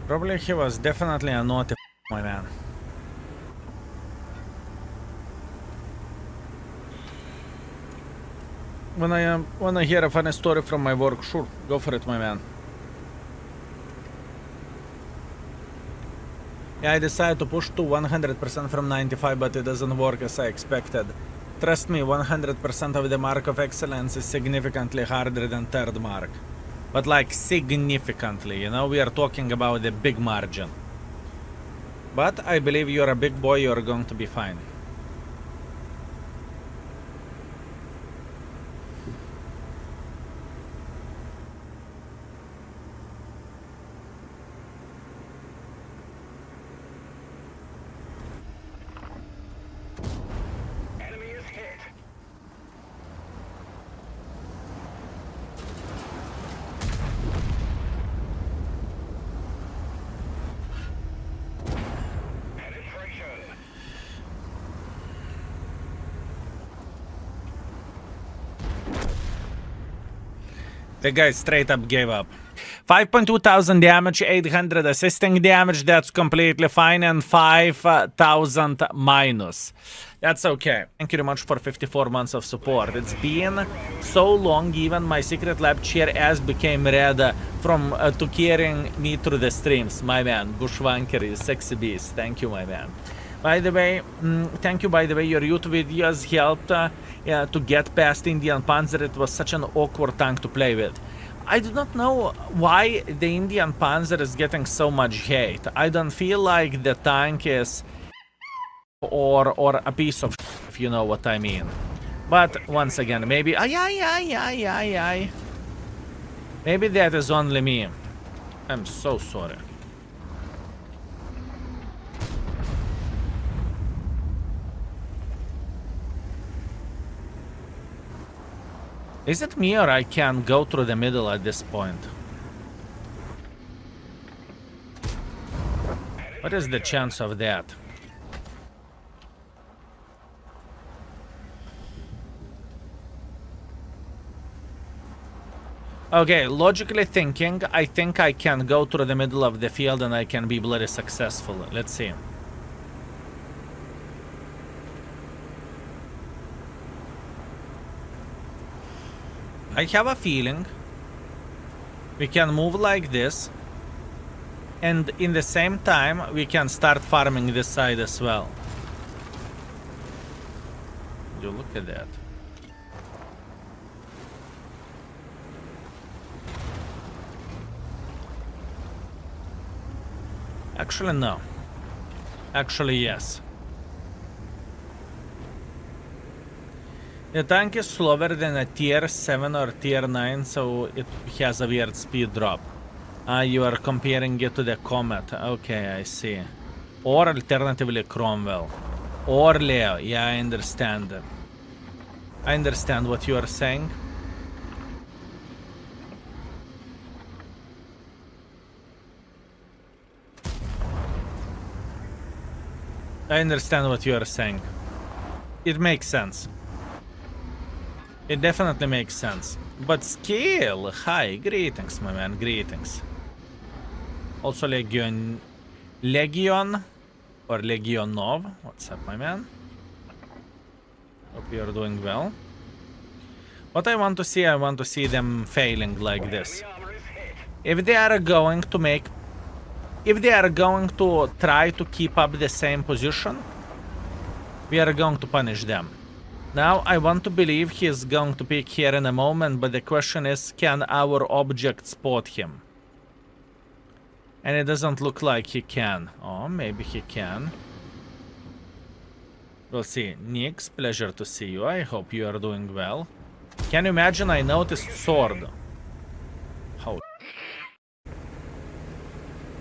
Speaker 1: Probably he was definitely a naughty my man. When I wanna hear a funny story from my work, sure, go for it, my man. Yeah, I decided to push to 100% from 95, but it doesn't work as I expected. Trust me, 100% of the mark of excellence is significantly harder than third mark. But like significantly, you know, we are talking about a big margin. But I believe you're a big boy, you're going to be fine.
Speaker 2: Enemy is hit. Penetration.
Speaker 1: The guy straight up gave up. 5.2 thousand damage, 800 assisting damage, that's completely fine, and 5,000 minus. That's okay. Thank you very much for 54 months of support. It's been so long, even my secret lab chair ass became red from to carrying me through the streams. My man, Bushwanker is sexy beast. Thank you, my man. By the way, thank you, by the way, your YouTube videos helped to get past Indian Panzer. It was such an awkward tank to play with. I do not know why the Indian Panzer is getting so much hate. I don't feel like the tank is or a piece of if you know what I mean. But once again, maybe maybe that is only me. I'm so sorry. Is it me or I can go through the middle at this point? What is the chance of that? Okay, logically thinking, I think I can go through the middle of the field and I can be bloody successful. Let's see. I have a feeling we can move like this, and in the same time we can start farming this side as well. You look at that. Actually, no. Actually, yes. The tank is slower than a tier 7 or tier 9, so it has a weird speed drop. You are comparing it to the Comet. Okay, I see. Or alternatively Cromwell. Or Leo. Yeah, I understand. I understand what you are saying. I understand what you are saying. It makes sense. It definitely makes sense. But scale, hi, greetings, my man, greetings. Also Legion or Legionov. What's up, my man? Hope you're doing well. What I want to see them failing like this. If they are going to try to keep up the same position, we are going to punish them. Now, I want to believe he is going to pick here in a moment, but the question is, can our object spot him? And it doesn't look like he can. Oh, maybe he can. We'll see. Nix, pleasure to see you. I hope you are doing well. Can you imagine I noticed sword? How?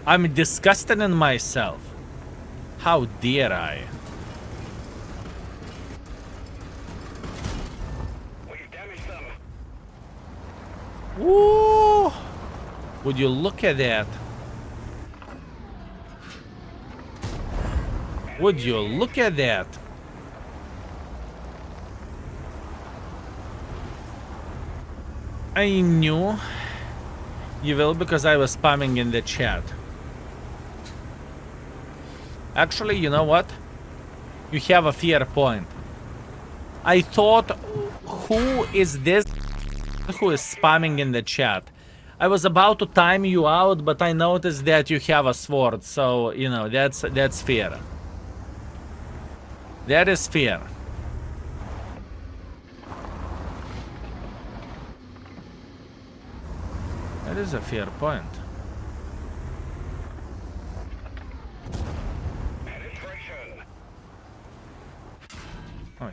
Speaker 1: I'm disgusted in myself. How dare I? Woo! Would you look at that? Would you look at that? I knew you will because I was spamming in the chat. Actually, you know what? You have a fair point. I thought, who is this who is spamming in the chat? I was about to time you out, but I noticed that you have a sword, so you know that's fair. That is fair. That is a fair point. Oh.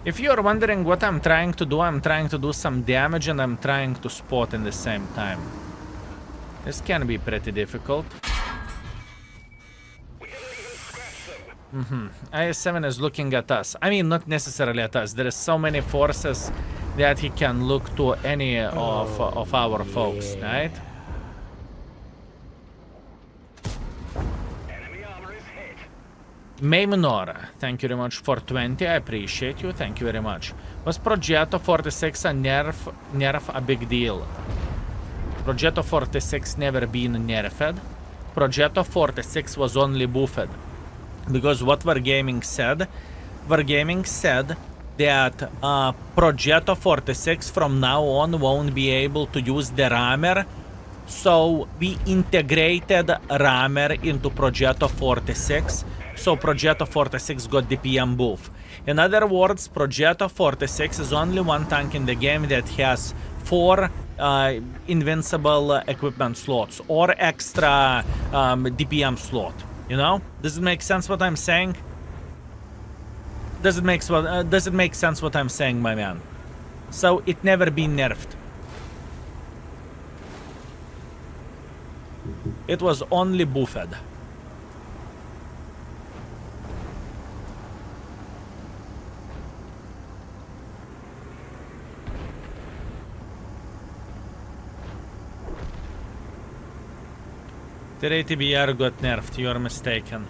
Speaker 1: If you are wondering what I'm trying to do some damage and I'm trying to spot in the same time. This can be pretty difficult. IS-7 is looking at us. I mean, not necessarily at us. There is so many forces that he can look to any of our folks, right? Maimonor, thank you very much for 20. I appreciate you. Thank you very much. Was Progetto 46 a nerf a big deal? Progetto 46 never been nerfed. Progetto 46 was only buffed. Because what Wargaming said that Progetto 46 from now on won't be able to use the rammer So we integrated rammer into Progetto 46, so Progetto 46 got DPM buff. In other words, Progetto 46 is only one tank in the game that has 4 invincible equipment slots or extra DPM slot. You know? Does it make sense what I'm saying? Does it make sense what I'm saying, my man? So it never been nerfed. It was only buffed. The ATBR got nerfed, you're mistaken.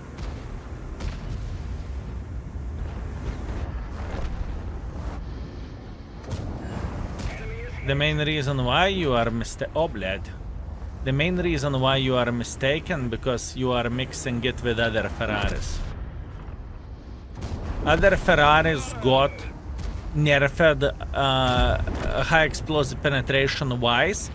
Speaker 1: The main reason why you are The main reason why you are mistaken because you are mixing it with other Ferraris. Other Ferraris got nerfed high explosive penetration wise,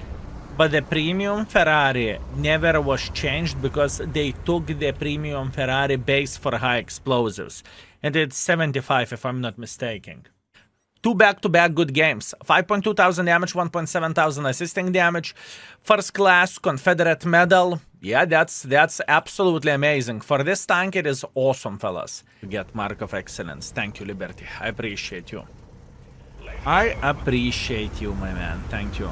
Speaker 1: but the premium Ferrari never was changed because they took the premium Ferrari base for high explosives. And it's 75 if I'm not mistaken. 2 back-to-back good games. 5.2 thousand damage, 1.7 thousand assisting damage. First class Confederate medal. Yeah, that's absolutely amazing. For this tank, it is awesome, fellas. You get Mark of Excellence. Thank you, Liberty. I appreciate you. I appreciate you, my man. Thank you.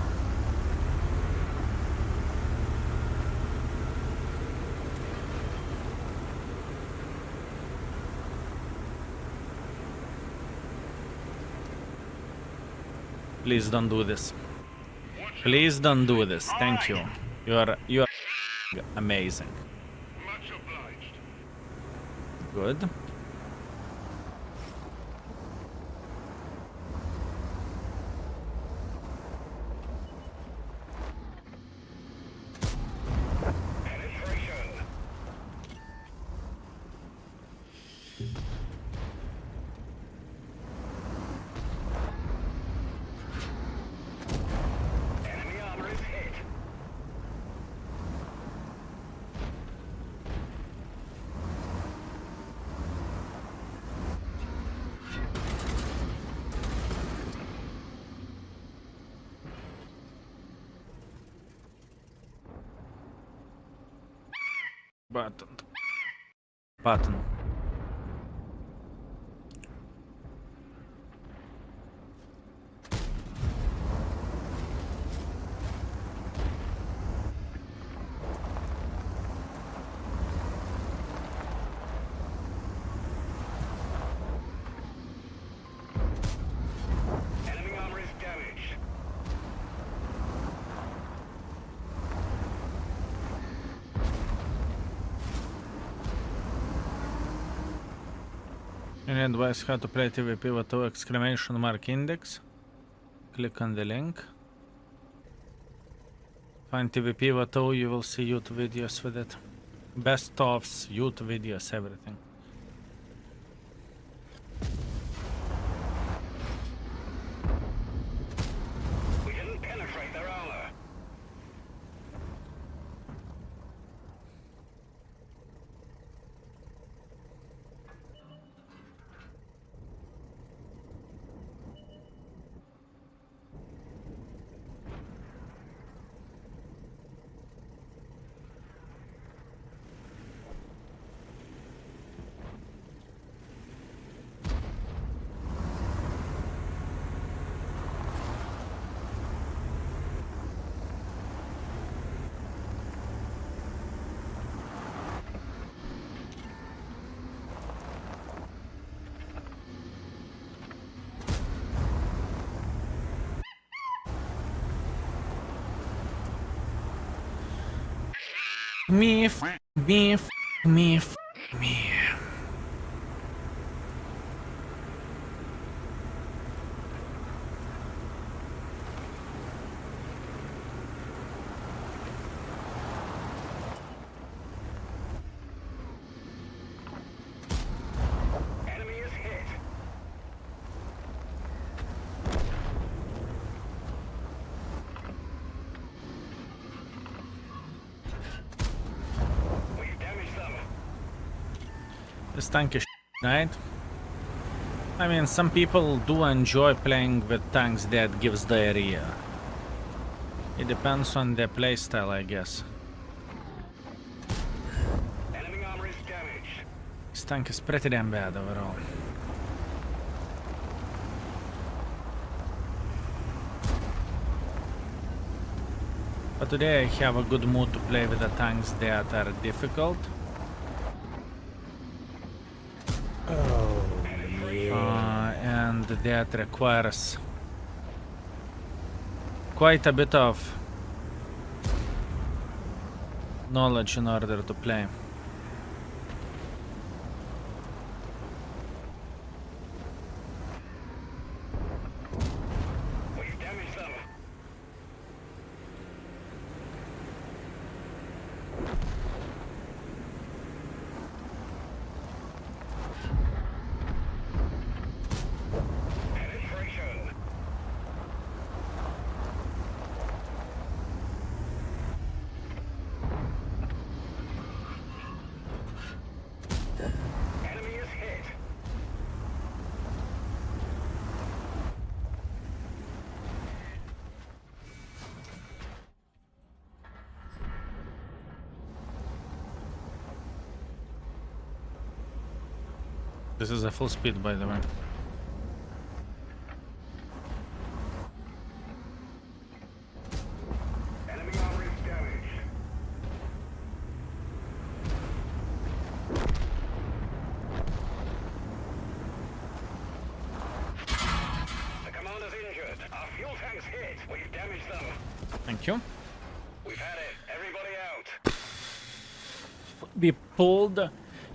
Speaker 1: Please don't do this. Please don't do this. Thank you. You are amazing.
Speaker 2: Much obliged.
Speaker 1: Good.
Speaker 2: Penetration. Enemy armor is hit.
Speaker 1: Button.
Speaker 2: Enemy armor is damaged.
Speaker 1: Any advice how to play TVP with 2 exclamation mark index? Click on the link. Find TVP with 2, you will see YouTube videos with it. Best ofs, YouTube videos, everything.
Speaker 2: We didn't penetrate their armor.
Speaker 1: Me.
Speaker 2: Enemy is hit.
Speaker 1: This tank is right? I mean, some people do enjoy playing with tanks that gives diarrhea. It depends on their playstyle, I guess.
Speaker 2: Enemy armor is damaged.
Speaker 1: This tank is pretty damn bad overall. But today I have a good mood to play with the tanks that are difficult.
Speaker 3: Oh,
Speaker 1: And that requires quite a bit of knowledge in order to play.
Speaker 2: We've damaged them. Penetration. Enemy is hit.
Speaker 1: This is a full speed, by the way.
Speaker 2: Enemy armor is damaged. The commander's injured. Our fuel tank's hit. We've damaged them.
Speaker 1: Thank you.
Speaker 2: We've had it. Everybody out.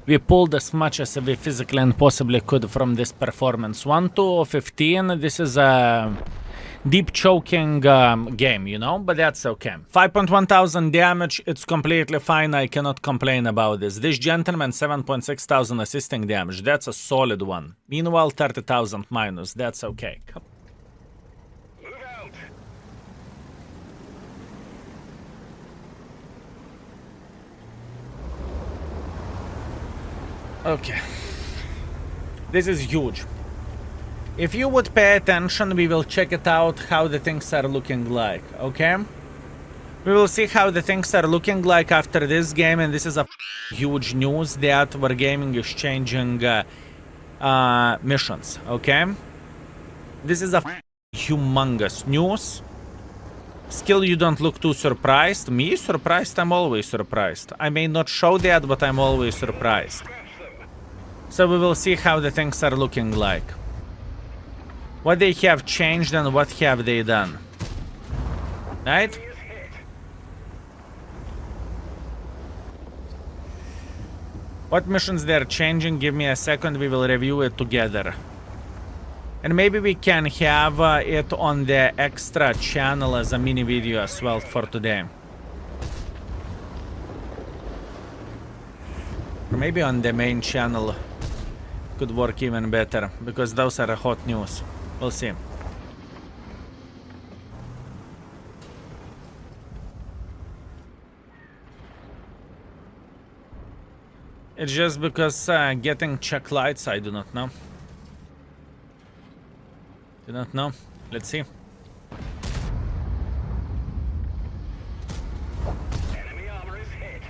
Speaker 1: We pulled as much as we physically and possibly could from this performance. 1 to 15. This is a deep choking game, you know, but that's okay. 5.1 thousand damage. It's completely fine. I cannot complain about this. This gentleman 7.6 thousand assisting damage. That's a solid one. Meanwhile, 30,000 minus. That's okay.
Speaker 2: Move out.
Speaker 1: Okay. This is huge. If you would pay attention, we will check it out how the things are looking like, okay? We will see how the things are looking like after this game, and this is a huge news that Wargaming is changing missions, okay? This is a humongous news. Still, you don't look too surprised. Me surprised? I'm always surprised. I may not show that, but I'm always surprised.
Speaker 2: Scratch them.
Speaker 1: So we will see how the things are looking like. What they have changed and what have they done. Right?
Speaker 2: Enemy is hit.
Speaker 1: What missions they're changing? Give me a second, we will review it together. And maybe we can have it on the extra channel as a mini video as well for today. Or maybe on the main channel could work even better, because those are hot news. We'll see. It's just because getting check lights, I do not know. Do not know. Let's see.
Speaker 2: Enemy armor is hit.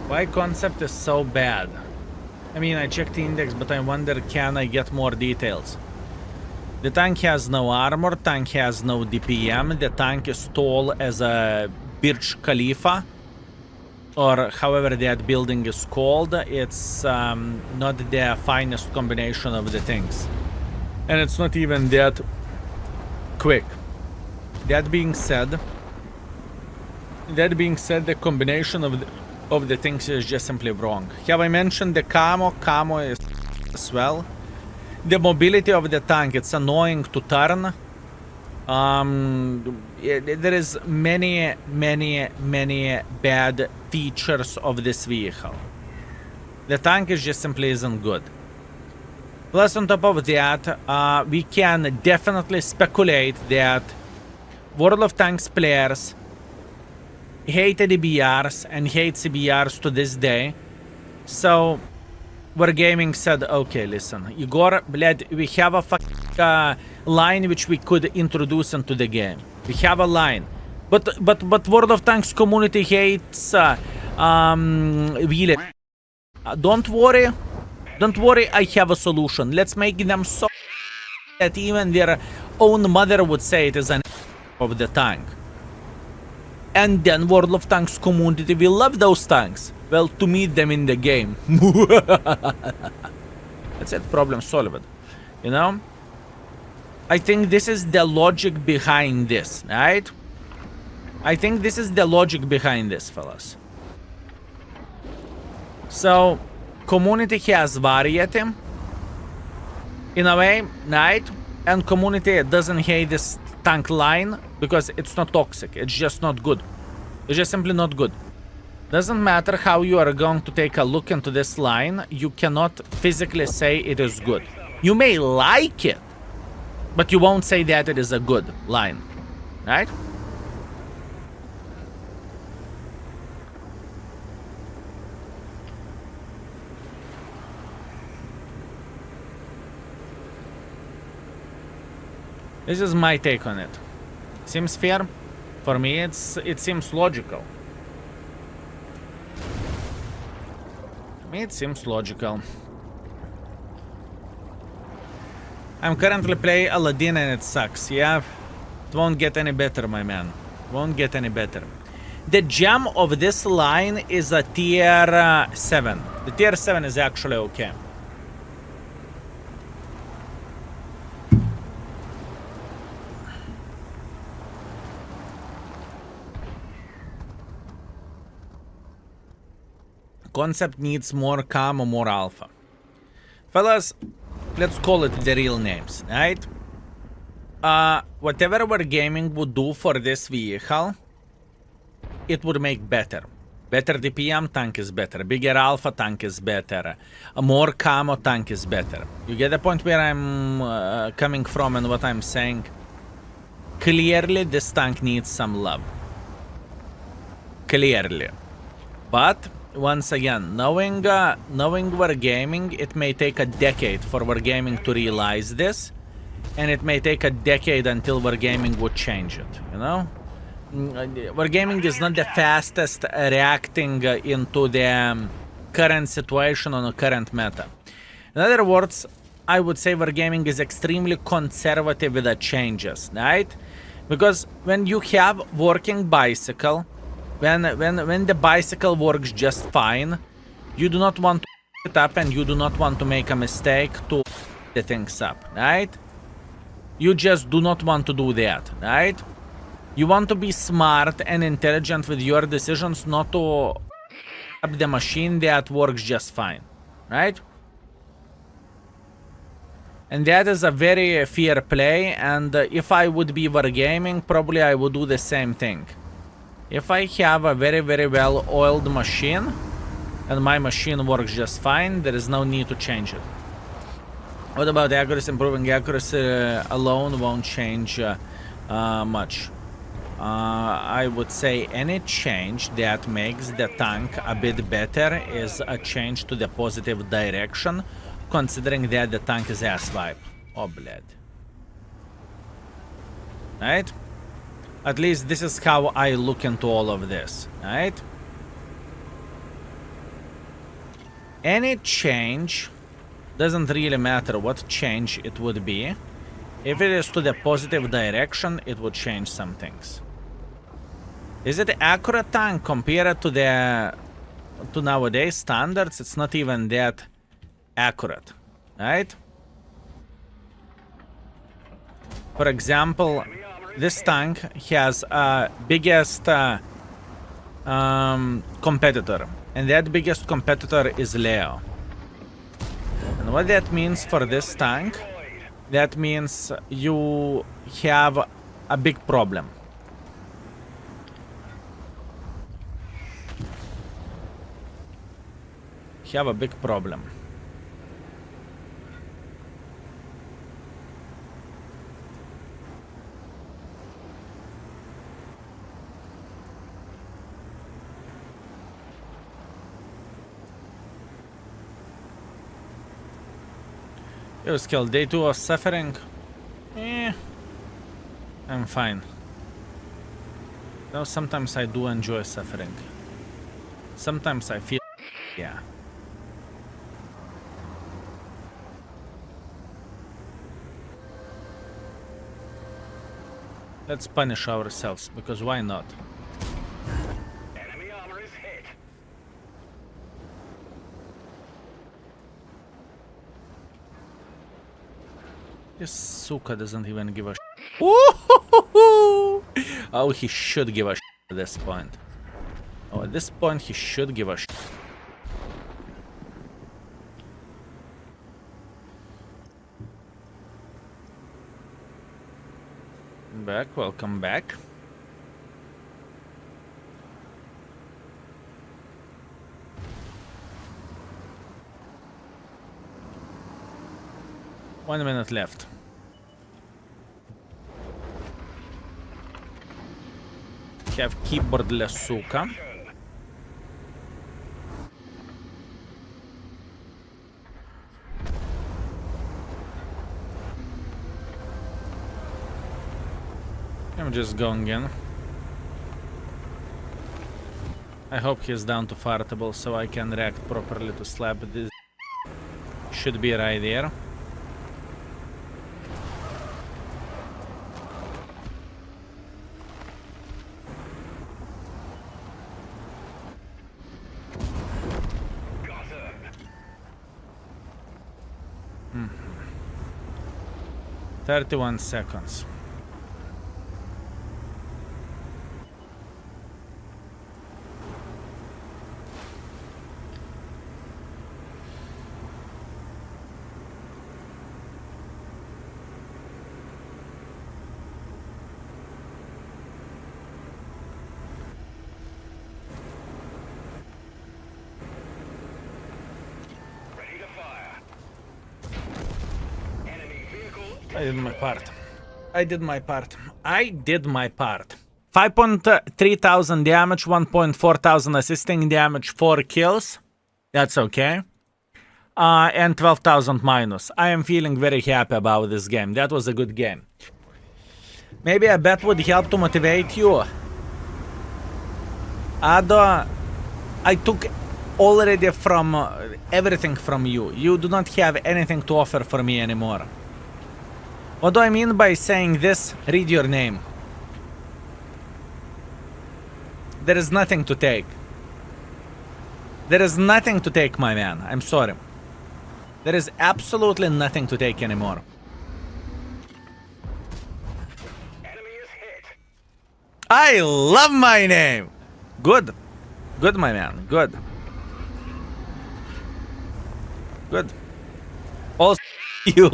Speaker 1: Why concept is so bad? I mean, I checked the index, but I wonder, can I get more details? The tank has no armor, tank has no DPM, the tank is tall as a Burj Khalifa, or however that building is called. It's not the finest combination of the things. And it's not even that quick. That being said, the combination of the things is just simply wrong. Have I mentioned the camo? Camo is as well. The mobility of the tank, it's annoying to turn. There is many bad features of this vehicle. The tank is just simply isn't good. Plus, on top of that, we can definitely speculate that World of Tanks players hate DBRs and hate CBRs to this day, So Wargaming said, okay, listen, Igor, bled, we have a line which we could introduce into the game. We have a line. But World of Tanks community hates really. Don't worry. Don't worry, I have a solution. Let's make them so that even their own mother would say it is an of the tank. And then World of Tanks community will love those tanks. Well, to meet them in the game. That's it, problem solved. You know? I think this is the logic behind this, right? I think this is the logic behind this, fellas. So, community has variety, in a way, right? And community doesn't hate this tank line because it's not toxic. It's just not good. It's just simply not good. Doesn't matter how you are going to take a look into this line, you cannot physically say it is good. You may like it, but you won't say that it is a good line, right? This is my take on it. Seems fair? For me, it seems logical. To me, it seems logical. I'm currently playing Aladdin and it sucks, yeah? It won't get any better, my man. Won't get any better. The gem of this line is a tier 7. The tier 7 is actually okay. Concept needs more calm or more alpha. Fellas, let's call it the real names, right? Whatever Wargaming would do for this vehicle, it would make better. Better DPM, tank is better. Bigger alpha, tank is better. A more camo, tank is better. You get the point where I'm coming from and what I'm saying? Clearly, this tank needs some love. Clearly. But once again, knowing Wargaming, it may take a decade for Wargaming to realize this, and it may take a decade until Wargaming would change it, you know? Wargaming is not the fastest reacting into the current situation on the current meta. In other words, I would say Wargaming is extremely conservative with the changes, right? Because when you have working bicycle, when the bicycle works just fine, you do not want to it up and you do not want to make a mistake to the things up, right? You just do not want to do that, right? You want to be smart and intelligent with your decisions, not to up the machine that works just fine, right? And that is a very fair play, and if I would be Wargaming, probably I would do the same thing. If I have a very, very well-oiled machine, and my machine works just fine, there is no need to change it. What about accuracy? Improving accuracy alone won't change much. I would say any change that makes the tank a bit better is a change to the positive direction, considering that the tank is ass-wiped. Oh, bled. Right? At least this is how I look into all of this, right? Any change, doesn't really matter what change it would be. If it is to the positive direction, it would change some things. Is it accurate tank compared to nowadays standards? It's not even that accurate, right? For example, this tank has a biggest competitor, and that biggest competitor is Leo. And what that means for this tank, that means you have a big problem. You have a big problem. Yo, skill, day 2 of suffering. I'm fine. Though sometimes I do enjoy suffering. Sometimes I feel... yeah. Let's punish ourselves, because why not?
Speaker 2: Enemy armor is hit.
Speaker 1: This suka doesn't even give a Ooh, oh, he should give a at this point. Oh, at this point he should give a Back, welcome back. One minute left. Have keyboardless suka. I'm just going in. I hope he's down to fartable so I can react properly to slap this. Should be right there.
Speaker 2: Got him.
Speaker 1: 31 seconds.
Speaker 2: Ready to fire. Enemy vehicle.
Speaker 1: I did my part. I did my part. I did my part. 5.3 thousand damage, 1.4 thousand assisting damage, 4 kills. That's okay. And 12,000 minus. I am feeling very happy about this game. That was a good game. Maybe a bet would help to motivate you. Ado, I took already from everything from you. You do not have anything to offer for me anymore. What do I mean by saying this? Read your name. There is nothing to take. There is nothing to take, my man. I'm sorry. There is absolutely nothing to take anymore.
Speaker 2: Enemy is hit.
Speaker 1: I love my name. Good. Good, my man. Good. Good. Also, you.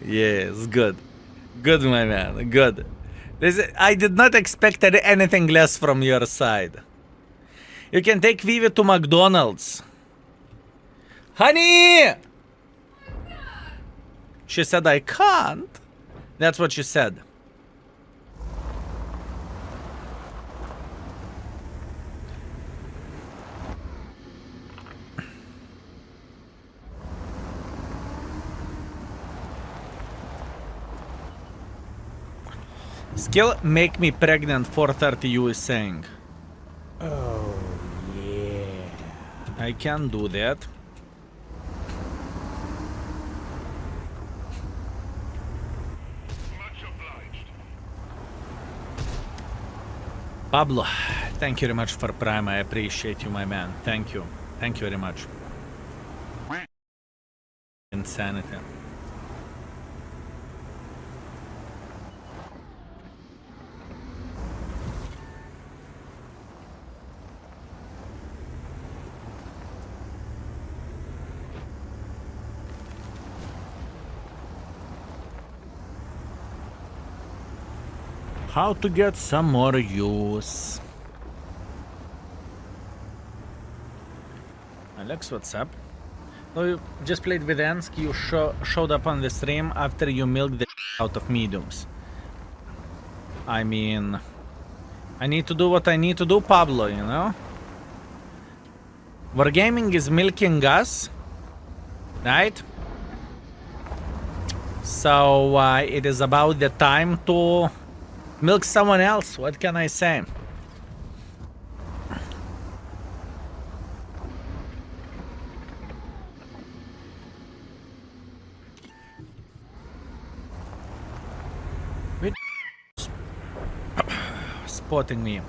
Speaker 1: Yes, good. Good, my man. Good. I did not expect anything less from your side. You can take Vivi to McDonald's. Honey! She said I can't. That's what she said. Skill make me pregnant 430 you is saying.
Speaker 3: Oh, yeah.
Speaker 1: I can do that.
Speaker 2: Much obliged.
Speaker 1: Pablo, thank you very much for Prime. I appreciate you, my man. Thank you. Thank you very much. Insanity. How to get some more use. Alex, what's up? No, you just played with Ensk. You showed up on the stream after you milked the out of mediums. I mean, I need to do what I need to do, Pablo, you know? Wargaming is milking us, right? So it is about the time to milk someone else. What can I say? Wait. Spotting me.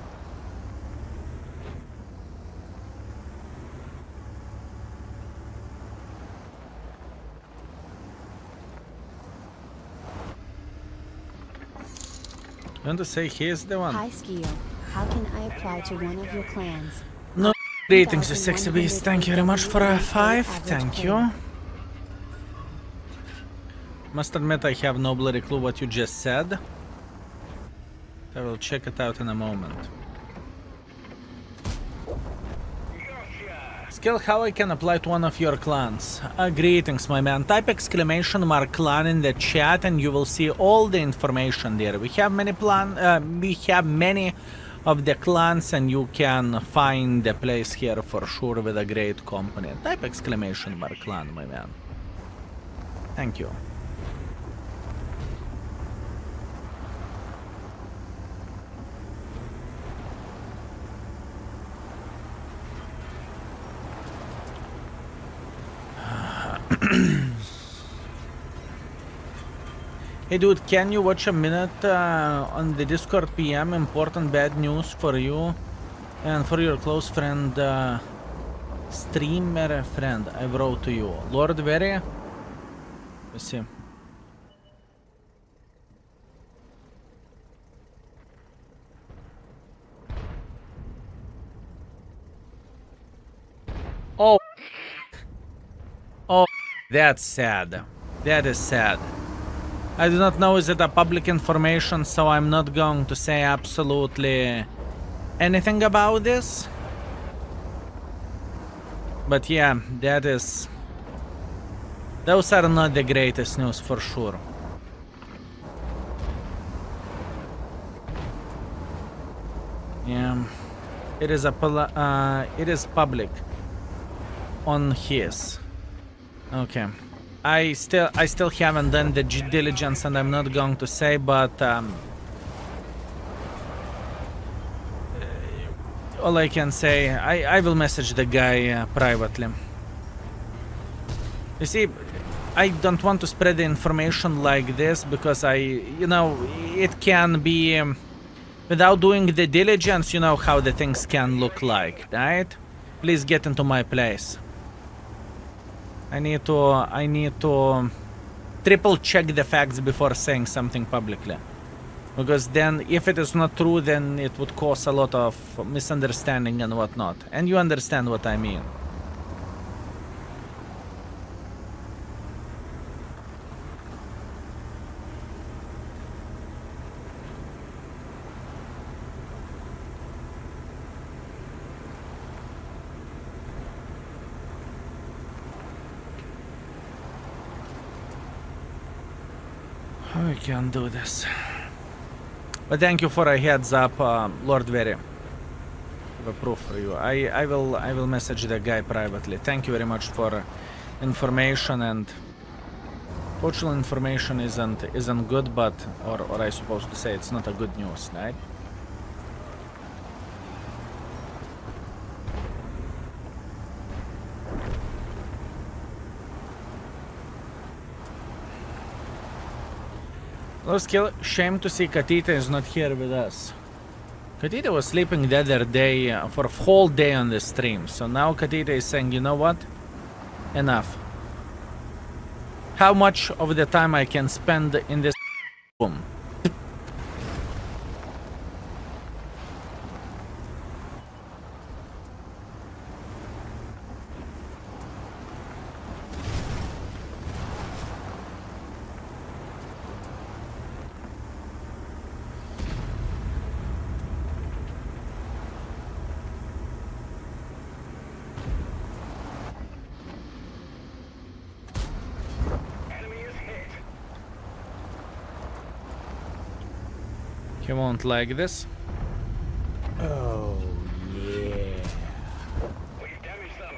Speaker 1: You want to say he is the one?
Speaker 4: Hi, Skio. How can I apply to one of your clans?
Speaker 1: No. Greetings, you sexy beast. Thank you very much for a 5. Thank you. Must admit I have no bloody clue what you just said. I will check it out in a moment. Skill how I can apply to one of your clans. Greetings, my man. Type exclamation mark clan in the chat and you will see all the information there. We have many of the clans and you can find the place here for sure with a great company. Type exclamation mark clan, my man. Thank you. Hey dude, can you watch a minute on the Discord PM? Important bad news for you and for your close friend, streamer friend. I wrote to you. Lord Very? Let's see. Oh. Oh, that's sad. That is sad. I do not know is it a public information, so I'm not going to say absolutely anything about this. But yeah, that is... Those are not the greatest news for sure. Yeah, it is it is public on his. Okay. I still haven't done the due diligence and I'm not going to say, but all I can say, I will message the guy privately. You see, I don't want to spread the information like this because you know, it can be, without doing the diligence, you know how the things can look like, right? Please get into my place. I need to triple check the facts before saying something publicly. Because then, if it is not true, then it would cause a lot of misunderstanding and whatnot. And you understand what I mean. We can do this. But thank you for a heads up, Lord Very. I have a proof for you. I will message the guy privately. Thank you very much for information, and fortunately information isn't good, but or I supposed to say it's not a good news, right? Let's kill. Shame to see Katita is not here with us. Katita was sleeping the other day for a whole day on the stream. So now Katita is saying, you know what? Enough. How much of the time I can spend in this room? He won't like this.
Speaker 3: Oh, yeah.
Speaker 2: We've damaged them.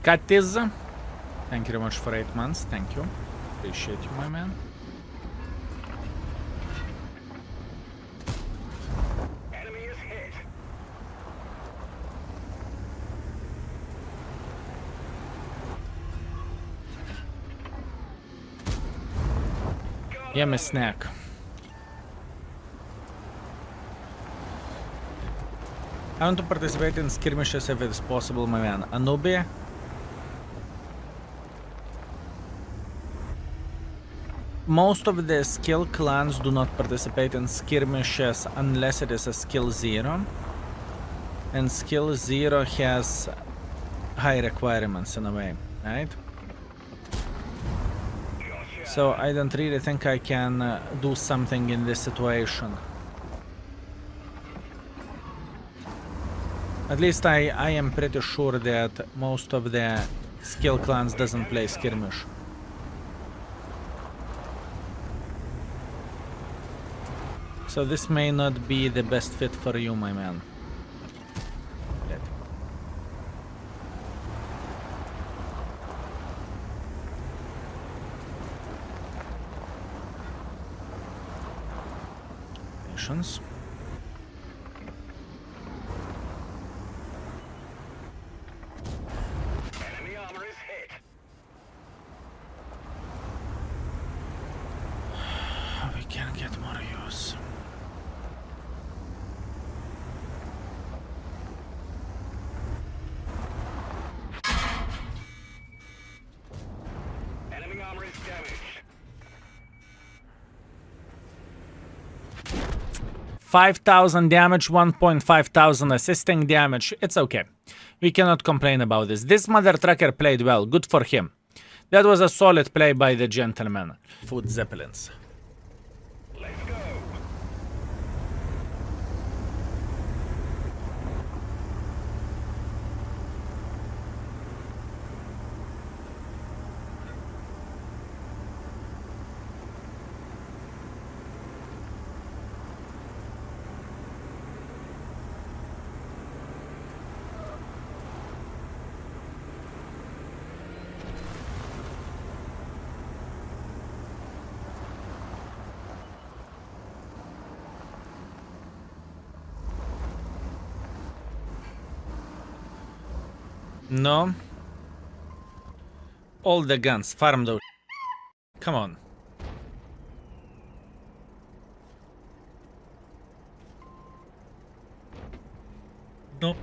Speaker 1: Katiz, thank you very much for 8 months. Thank you. Appreciate you, my man.
Speaker 2: Enemy is hit.
Speaker 1: Yeah, me snack. I want to participate in skirmishes if it's possible, my man. Anubi? Most of the skill clans do not participate in skirmishes unless it is a skill 0. And skill 0 has high requirements in a way, right? So I don't really think I can do something in this situation. At least I am pretty sure that most of the skill clans doesn't play skirmish. So this may not be the best fit for you, my man. Yet. Patience.
Speaker 2: Enemy armor is hit.
Speaker 1: We can get more use.
Speaker 2: Enemy armor is damaged.
Speaker 1: 5,000 damage, 1,500 assisting damage. It's okay. We cannot complain about this. This mother trucker played well. Good for him. That was a solid play by the gentleman. Food zeppelins.
Speaker 2: Let's go.
Speaker 1: No. All the guns. Farm those. Come on. No.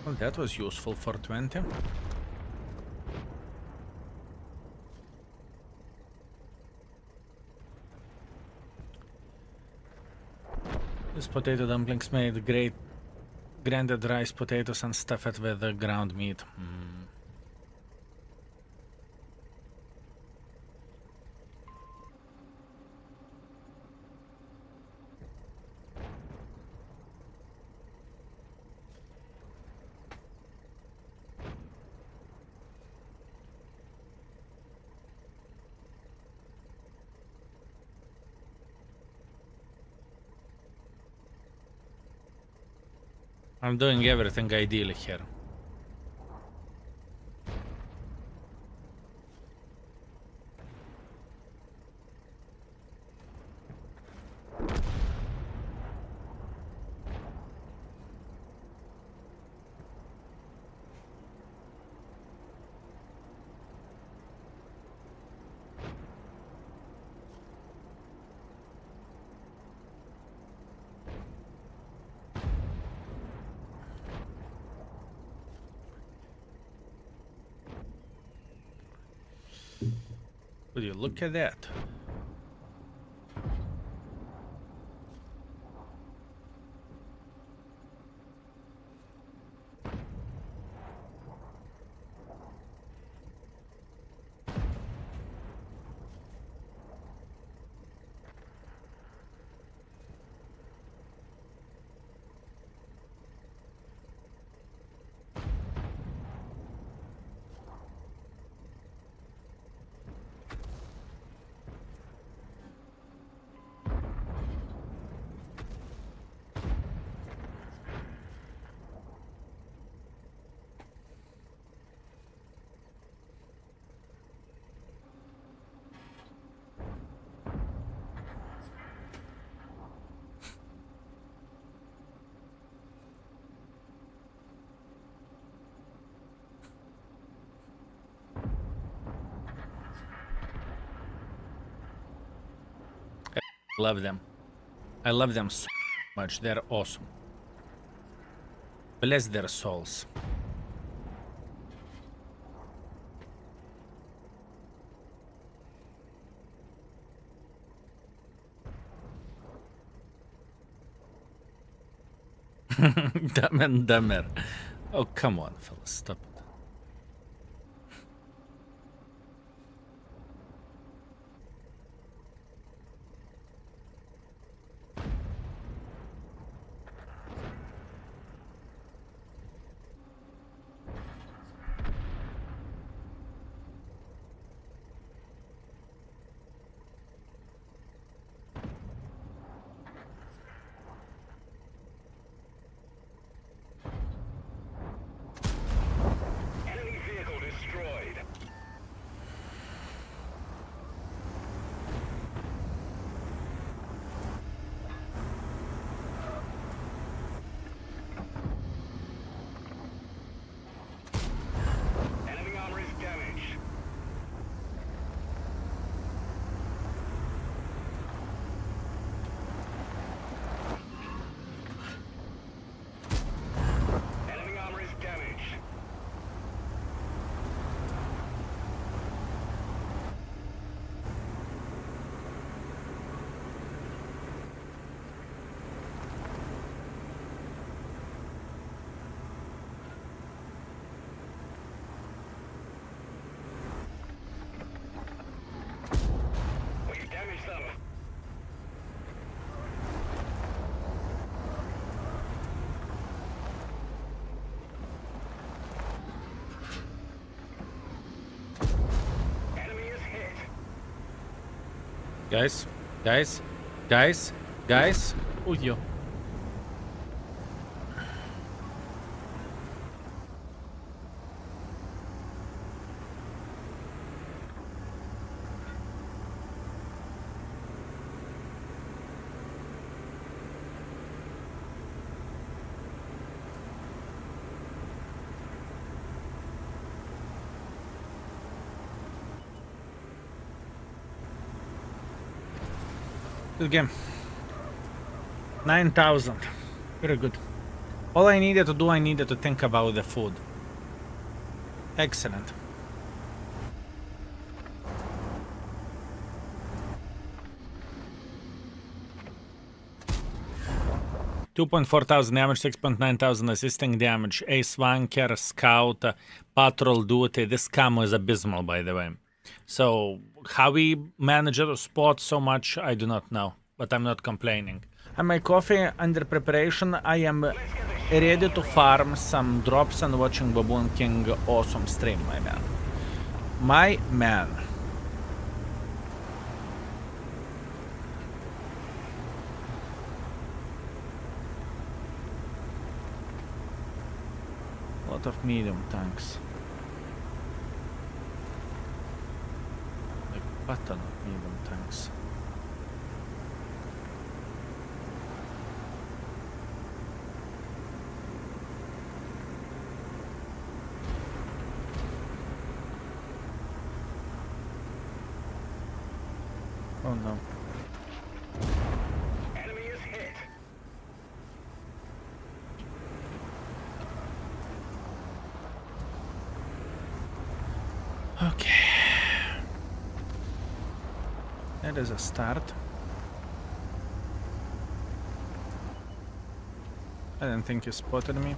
Speaker 1: Well, that was useful for 20. These potato dumplings made great grinded rice potatoes and stuff it with ground meat. I'm doing everything ideally here. Would you look at that? Love them. I love them so much. They're awesome. Bless their souls. Dumb and dumber. Oh, come on, fellas. Stop it.
Speaker 2: Enemy vehicle destroyed. Enemy armor is damaged. Enemy armor is damaged. We've damaged them. Enemy is hit.
Speaker 1: Guys. Oh, yo. Good game. 9,000. Very good. All I needed to do, I needed to think about the food. Excellent. $2,400 damage, 6,900 assisting damage, ace wanker, scout, patrol duty. This camo is abysmal, by the way. So how we managed to spot so much, I do not know, but I'm not complaining. And my coffee under preparation. I am ready to farm some drops and watching Baboon King awesome stream, my man. My man. Lot of medium tanks. Like button of medium tanks. Oh no.
Speaker 2: Enemy is hit.
Speaker 1: Okay. That is a start. I didn't think he spotted me.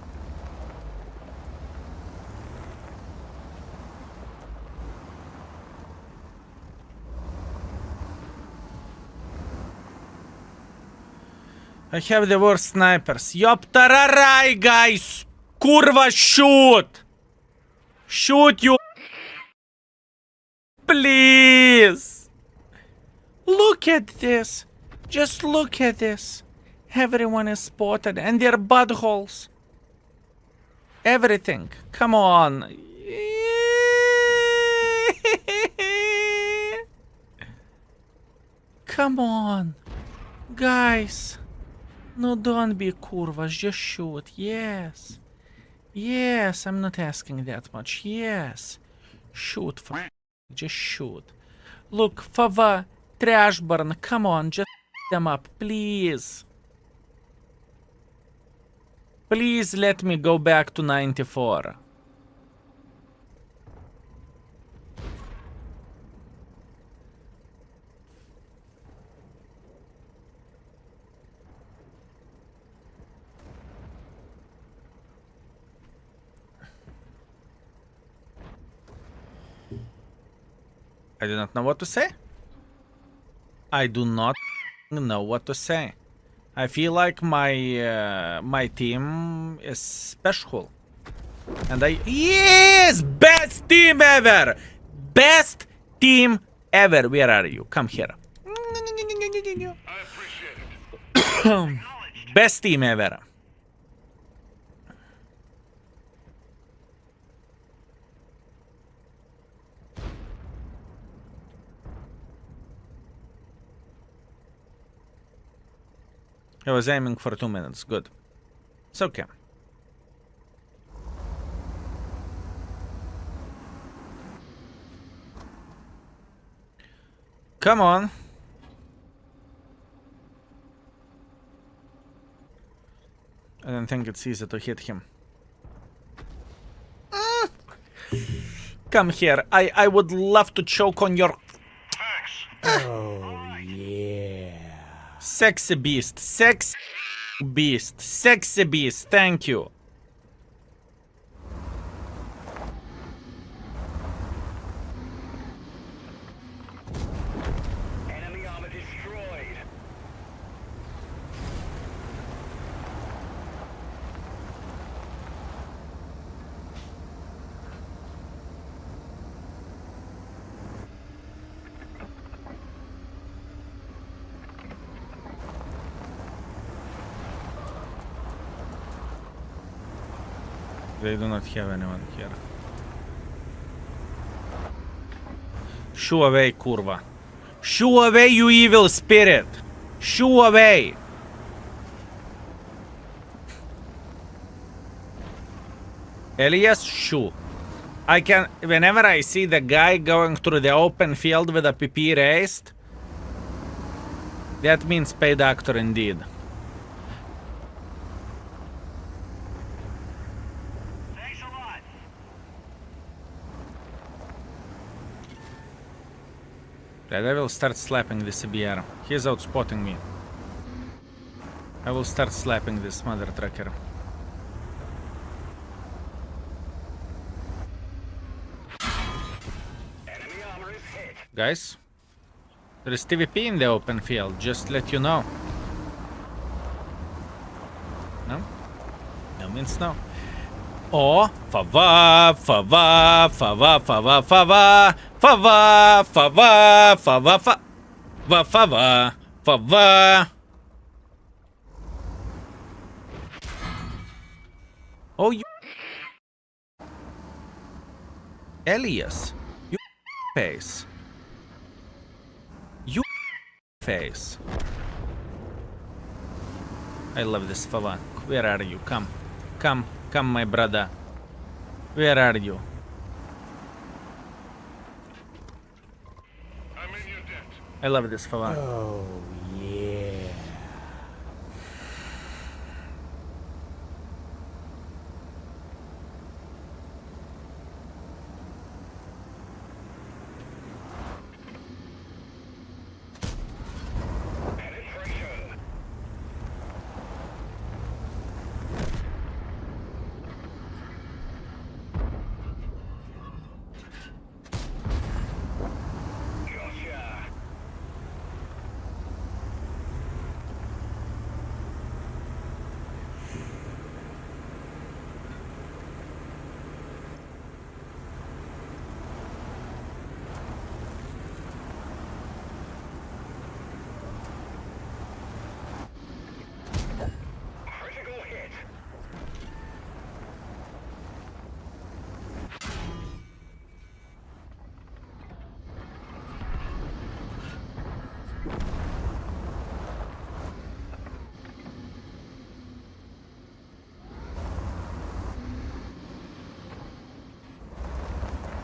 Speaker 1: I have the worst snipers. Ёптараrai, guys! Kurva, shoot! Shoot, you! Please! Look at this! Just look at this! Everyone is spotted and their buttholes. Everything. Come on. Come on. Guys. No, don't be kurvas, just shoot. Yes. Yes, I'm not asking that much. Yes. Shoot, just shoot. Look, Fava, trash burn, come on, just them up, please. Please let me go back to 94. I do not know what to say. I do not know what to say. I feel like my team is special. And yes, best team ever. Best team ever. Where are you? Come here.
Speaker 2: I appreciate it.
Speaker 1: Best team ever. I was aiming for 2 minutes. Good. It's okay. Come on. I don't think it's easy to hit him. Come here. I would love to choke on your
Speaker 3: Oh, yeah.
Speaker 1: sexy beast. Sexy beast. Sexy beast. Thank you.
Speaker 2: Enemy armor destroyed.
Speaker 1: They do not have anyone here. Shoo away, kurva. Shoo away, you evil spirit. Shoo away. Elias, shoo. I can, whenever I see the guy going through the open field with a PP raised, that means paid actor indeed.
Speaker 2: Thanks a lot.
Speaker 1: Right, I will start slapping this CBR. He's outspotting me. I will start slapping this mother trucker.
Speaker 2: Enemy armor is hit.
Speaker 1: Guys, there is TVP in the open field, just let you know. No? No means no. Oh, fava, fava, fava, fava, fava, fava, fava, fava, fava, fava, fava. Oh, you Elias, you face. You face. I love this fava. Where are you? Come. Come. Come, my brother. Where are you?
Speaker 2: I'm in your debt.
Speaker 1: I love this fava.
Speaker 3: Oh, yeah.
Speaker 2: Penetration. Gotcha. Critical hit.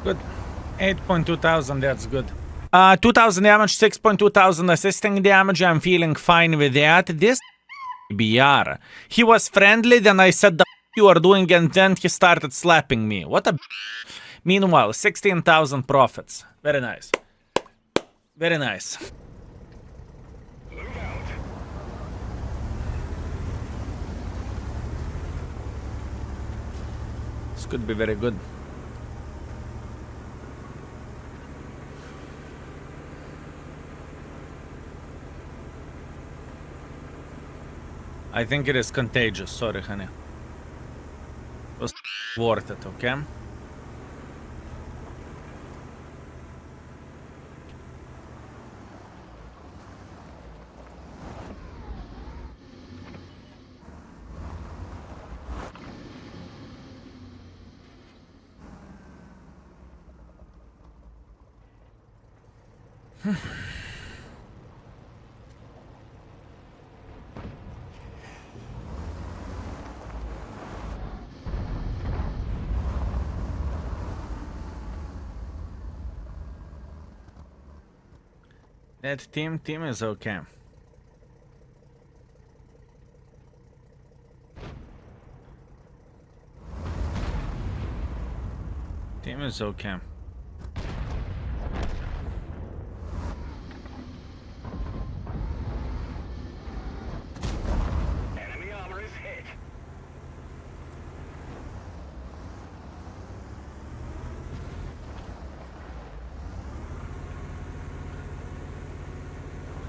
Speaker 1: Good. 8.2 thousand, that's good. 2000 damage, 6.2 thousand assisting damage. I'm feeling fine with that. This BR. He was friendly, then I said the you are doing, and then he started slapping me. What a. Meanwhile, 16,000 profits. Very nice. Very nice.
Speaker 2: Move out.
Speaker 1: This could be very good. I think it is contagious. Sorry, honey. It was worth it, okay? That team is okay. Team is okay.
Speaker 2: Enemy armor is hit.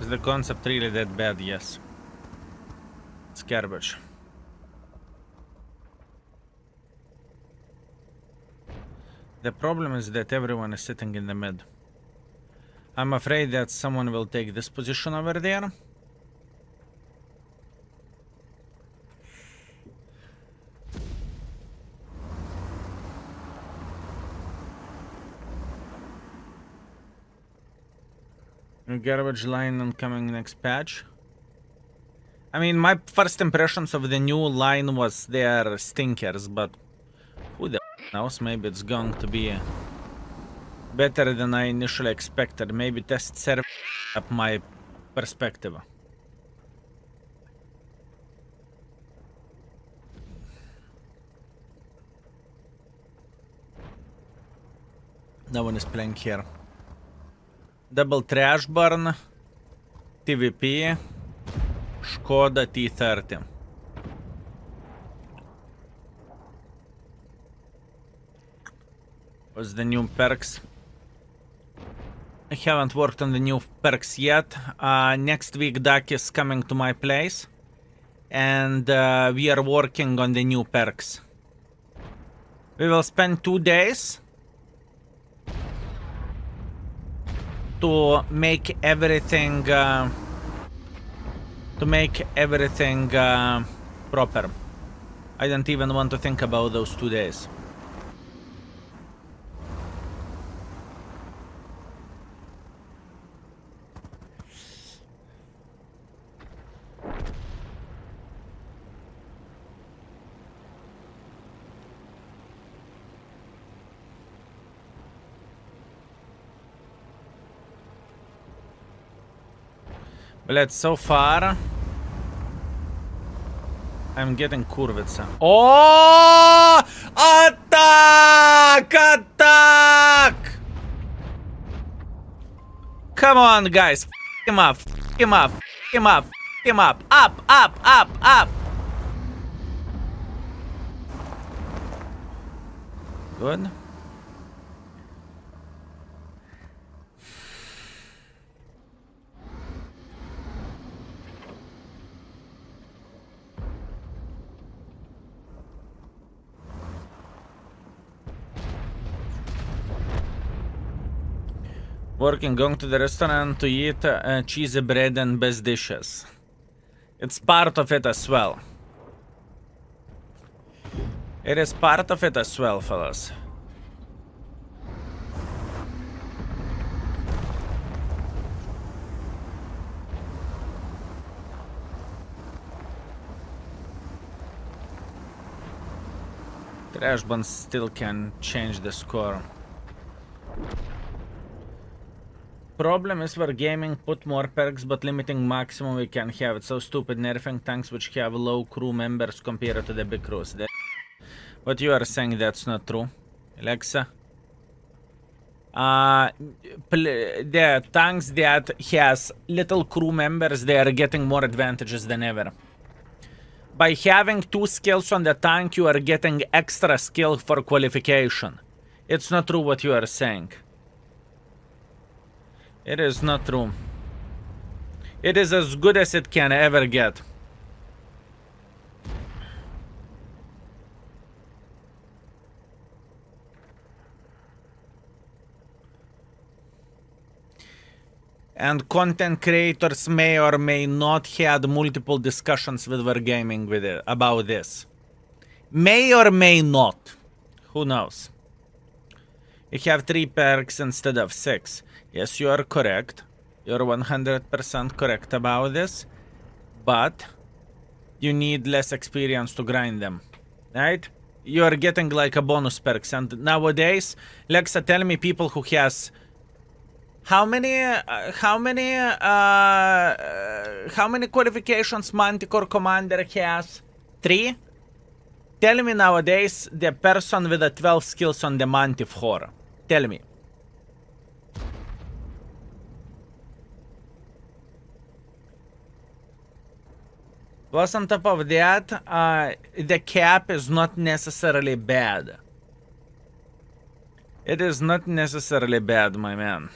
Speaker 1: Is the concept really that bad? Yes. It's garbage. The problem is that everyone is sitting in the mid. I'm afraid that someone will take this position over there. A garbage line incoming next patch. I mean, my first impressions of the new line was they're stinkers, but who the knows? Maybe it's going to be better than I initially expected. Maybe test server up my perspective. No one is playing here. Double trash burn, TVP, Skoda T30. What's the new perks? I haven't worked on the new perks yet. Next week Duck is coming to my place, and we are working on the new perks. We will spend 2 days to make everything proper. I don't even want to think about those 2 days. But so far, I'm getting kurvica. Oh! Attack! Attack! Come on, guys. F him up. F him up. F him up. F him up. Up, up, up, up. Good. Working, going to the restaurant to eat cheesy bread and best dishes. It's part of it as well. It is part of it as well, fellas. Trash Bun still can change the score. Problem is for gaming, put more perks, but limiting maximum we can have. It's so stupid, nerfing tanks which have low crew members compared to the big crews. What you are saying, that's not true, Alexa. The tanks that has little crew members, they are getting more advantages than ever. By having 2 skills on the tank, you are getting extra skill for qualification. It's not true what you are saying. It is not true. It is as good as it can ever get. And content creators may or may not had multiple discussions with Wargaming with it about this. May or may not. Who knows? You have 3 perks instead of 6. Yes, you are correct. You're 100% correct about this. But you need less experience to grind them. Right? You are getting like a bonus perks. And nowadays, Lexa, tell me people who has... How many qualifications Manticore Commander has? 3? Tell me nowadays the person with the 12 skills on the Manticore. Tell me. Plus on top of that, the cap is not necessarily bad. It is not necessarily bad, my man.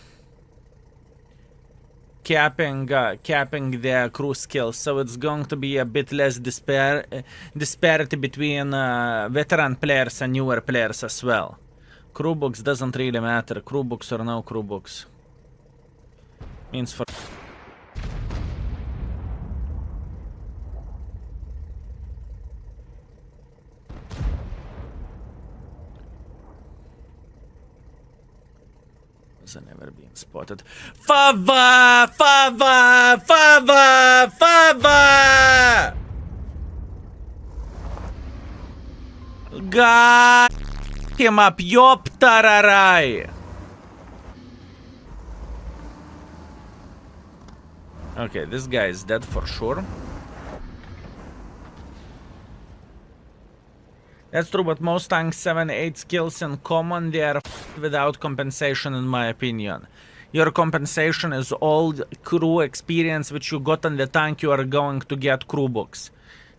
Speaker 1: Capping the crew skills, so it's going to be a bit less disparity between veteran players and newer players as well. Crew books doesn't really matter. Crew books or no crew books means for. Never been spotted. Fava! Fava! Fava! Fava! God him up, yop tararai! Okay, this guy is dead for sure. That's true, but most tanks 7-8 skills in common, they are without compensation in my opinion. Your compensation is all crew experience which you got on the tank, you are going to get crew books.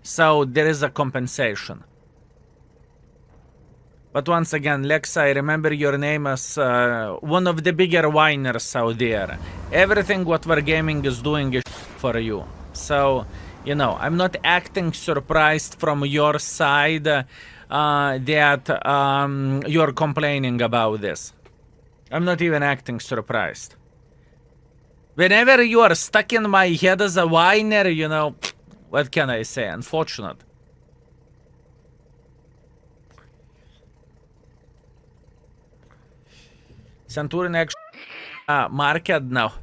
Speaker 1: So there is a compensation. But once again, Lex, I remember your name as one of the bigger whiners out there. Everything what Wargaming is doing is for you. So, you know, I'm not acting surprised from your side that you're complaining about this. I'm not even acting surprised. Whenever you are stuck in my head as a whiner, you know, what can I say? Unfortunate. Centurion action market? No.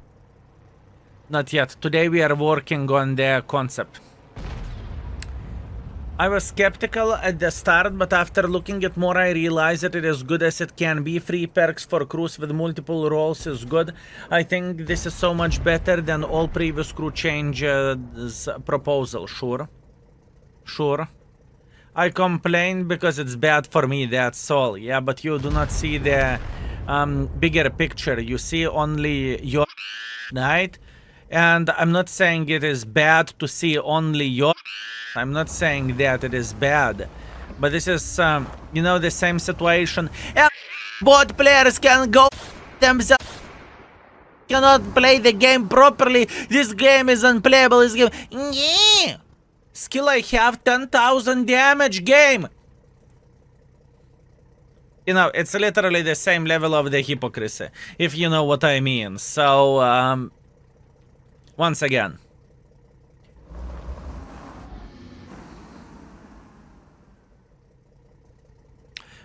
Speaker 1: Not yet. Today we are working on the concept. I was skeptical at the start, but after looking at more I realized that it is good as it can be. Free perks for crews with multiple roles is good. I think this is so much better than all previous crew changes proposal. Sure. Sure. I complain because it's bad for me, that's all. Yeah, but you do not see the bigger picture. You see only your right? And I'm not saying it is bad to see only your. I'm not saying that it is bad, but this is, you know, the same situation. And bot players can go themselves. Cannot play the game properly. This game is unplayable. This game. Yeah. Skill I have 10,000 damage game. You know, it's literally the same level of the hypocrisy, if you know what I mean. So, once again.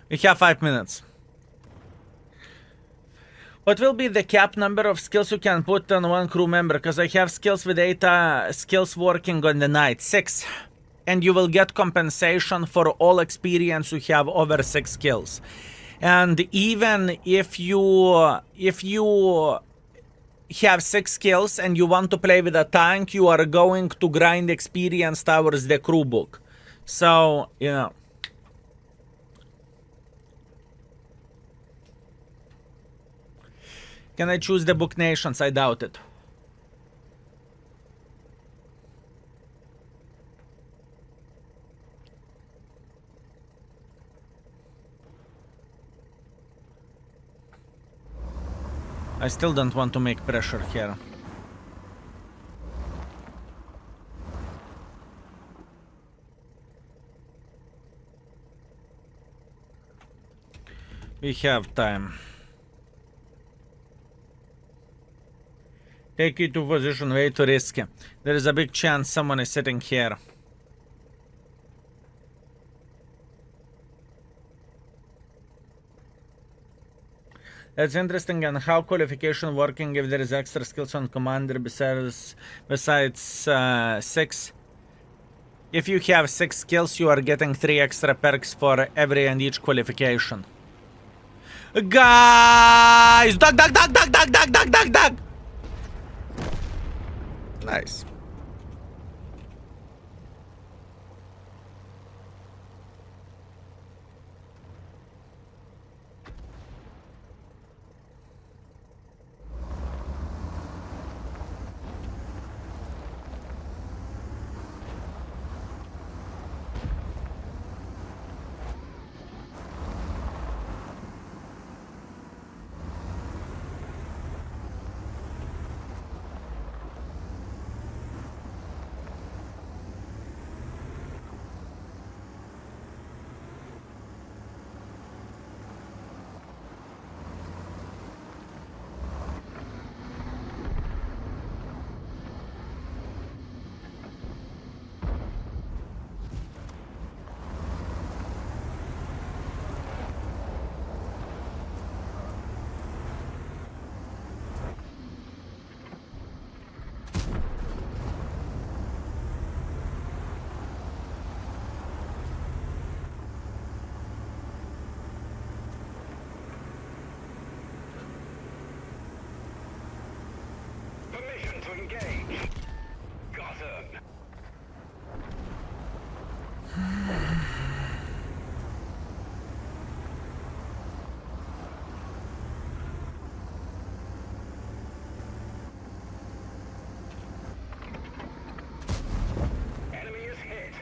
Speaker 1: We have 5 minutes. What will be the cap number of skills you can put on one crew member? Because I have skills with 8 skills working on the night. 6. And you will get compensation for all experience you have over 6 skills. And even if you have 6 skills and you want to play with a tank, you are going to grind experience towards the crew book. So, you know. Can I choose the book nations? I doubt it. I still don't want to make pressure here. We have time. Take it to position, way too risky. There is a big chance someone is sitting here. That's interesting. And how qualification working if there is extra skills on commander besides 6? If you have 6 skills, you are getting 3 extra perks for every and each qualification. Guys! Duck, duck, duck, duck, duck, duck, duck, duck, duck! Nice.
Speaker 2: Permission to engage. Got him. Enemy is hit.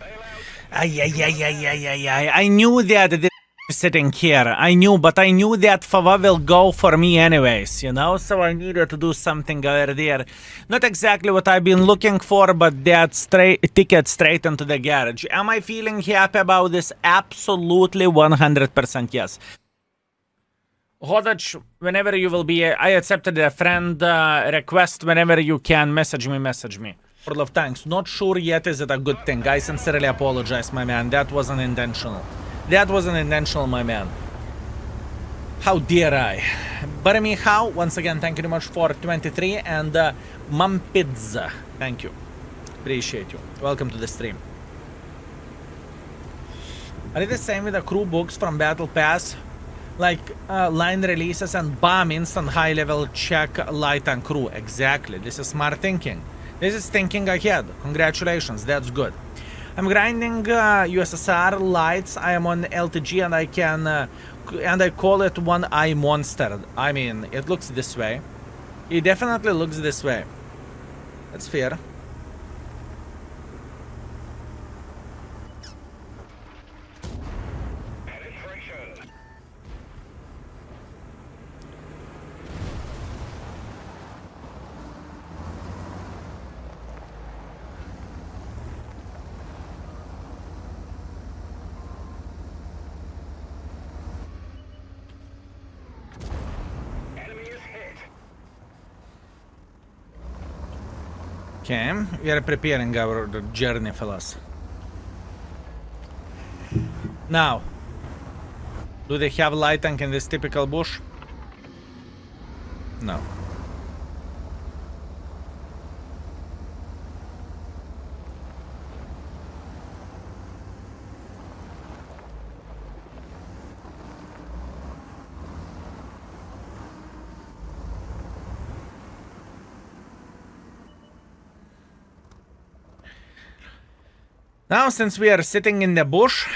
Speaker 2: Bail out.
Speaker 1: I knew that this sitting here. I knew, but I knew that Fava will go for me anyways, you know? So I needed to do something over there. Not exactly what I've been looking for, but that ticket straight into the garage. Am I feeling happy about this? Absolutely 100% yes. Hodach, whenever you will be, I accepted a friend request. Whenever you can, message me. World of Tanks, not sure yet is it a good thing. I sincerely apologize, my man. That wasn't intentional. That wasn't intentional, my man. How dare I? But me how? Once again, thank you very much for 23 and Mumpizza. Thank you. Appreciate you. Welcome to the stream. I did the same with the crew books from Battle Pass. Like line releases and bomb instant high level check light and crew. Exactly. This is smart thinking. This is thinking ahead. Congratulations. That's good. I'm grinding USSR lights. I am on LTG and I can and I call it one eye monster. I mean, it looks this way. It definitely looks this way. That's fair.
Speaker 2: Penetration.
Speaker 1: Okay, we are preparing our journey, fellas. Now, do they have light tank in this typical bush? No. Now, since we are sitting in the bush,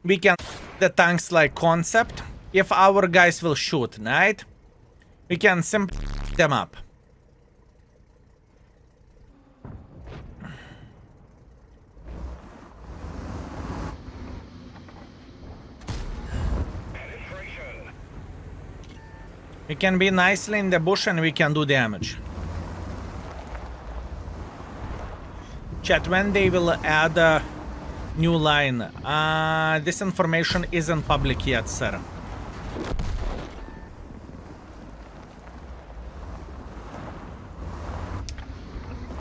Speaker 1: we can the tanks like concept. If our guys will shoot, right? We can simply them up.
Speaker 2: Penetration.
Speaker 1: We can be nicely in the bush and we can do damage. Chat, when they will add a new line? This information isn't public yet, sir.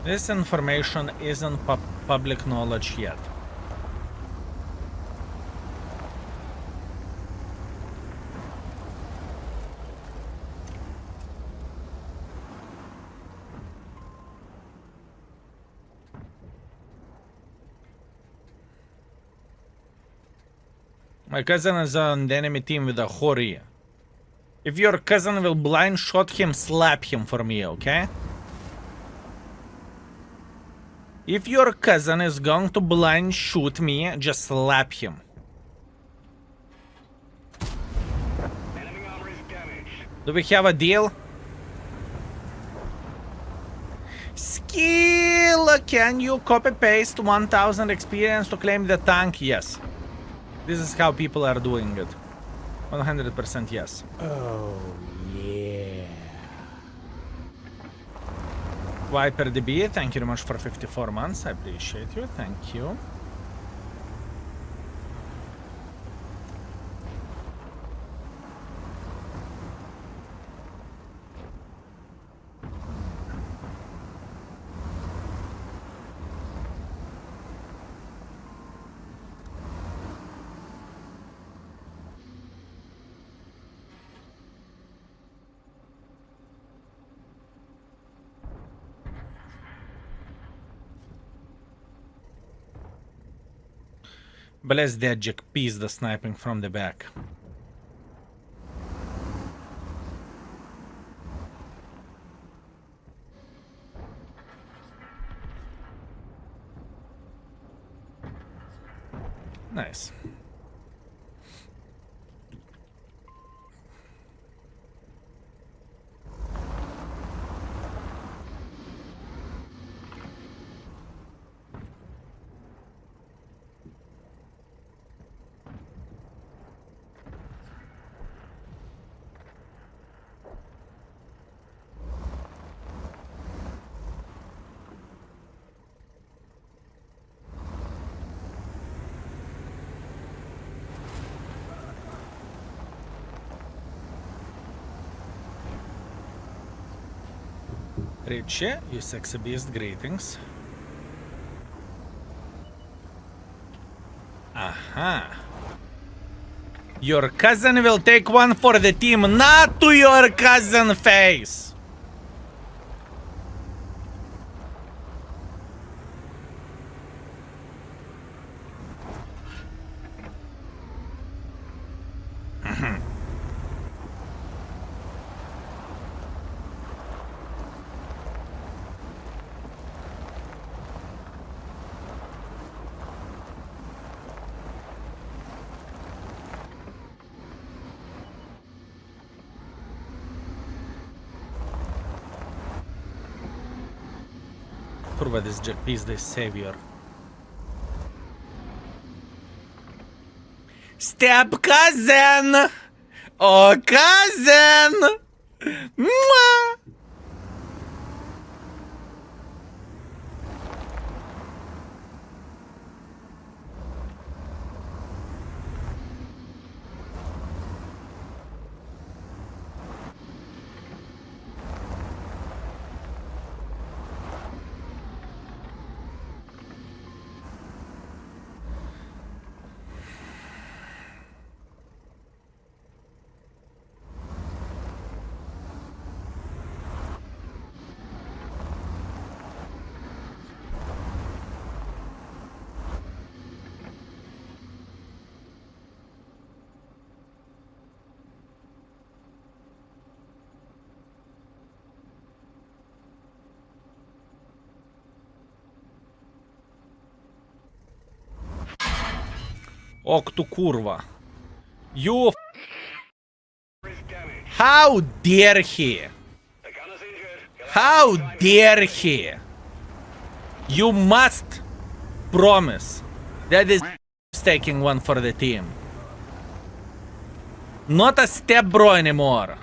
Speaker 1: This information isn't public knowledge yet. My cousin is on the enemy team with a Hori. If your cousin will blind shot him, slap him for me, okay? If your cousin is going to blind shoot me, just slap him.
Speaker 2: Enemy armor is damaged.
Speaker 1: Do we have a deal? Skill! Can you copy paste 1000 experience to claim the tank? Yes. This is how people are doing it. 100% yes.
Speaker 3: Oh, yeah.
Speaker 1: Viper DB, thank you very much for 54 months. I appreciate you. Thank you. Bless that chickpeas, the sniping from the back. Nice. Richie, you sexy beast, greetings. Aha. Your cousin will take one for the team, not to your cousin face. Kurwa, this JP the savior. Step cousin! Oh, cousin! Mwah! Ok tu kurva. You
Speaker 2: Is damaged.
Speaker 1: how dare he?
Speaker 2: The gunner's injured. You'll have
Speaker 1: How
Speaker 2: to time it.
Speaker 1: dare he? You must promise that is taking one for the team. Not a step bro anymore.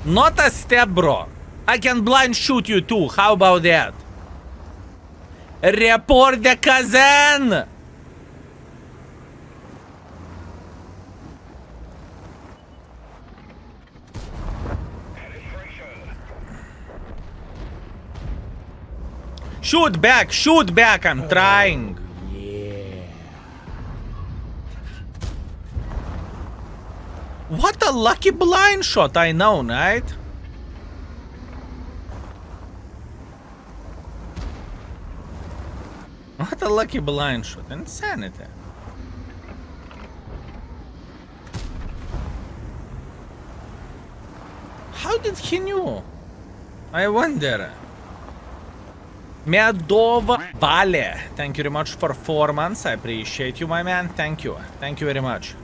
Speaker 1: Not a step bro. I can blind shoot you too. How about that? Report the cousin.
Speaker 2: Penetration.
Speaker 1: Shoot back. Shoot back. I'm trying.
Speaker 3: Yeah.
Speaker 1: What a lucky blind shot. I know, right? What a lucky blind shot. Insanity. How did he knew? I wonder. Medova Vale. Thank you very much for 4 months. I appreciate you, my man. Thank you. Thank you very much.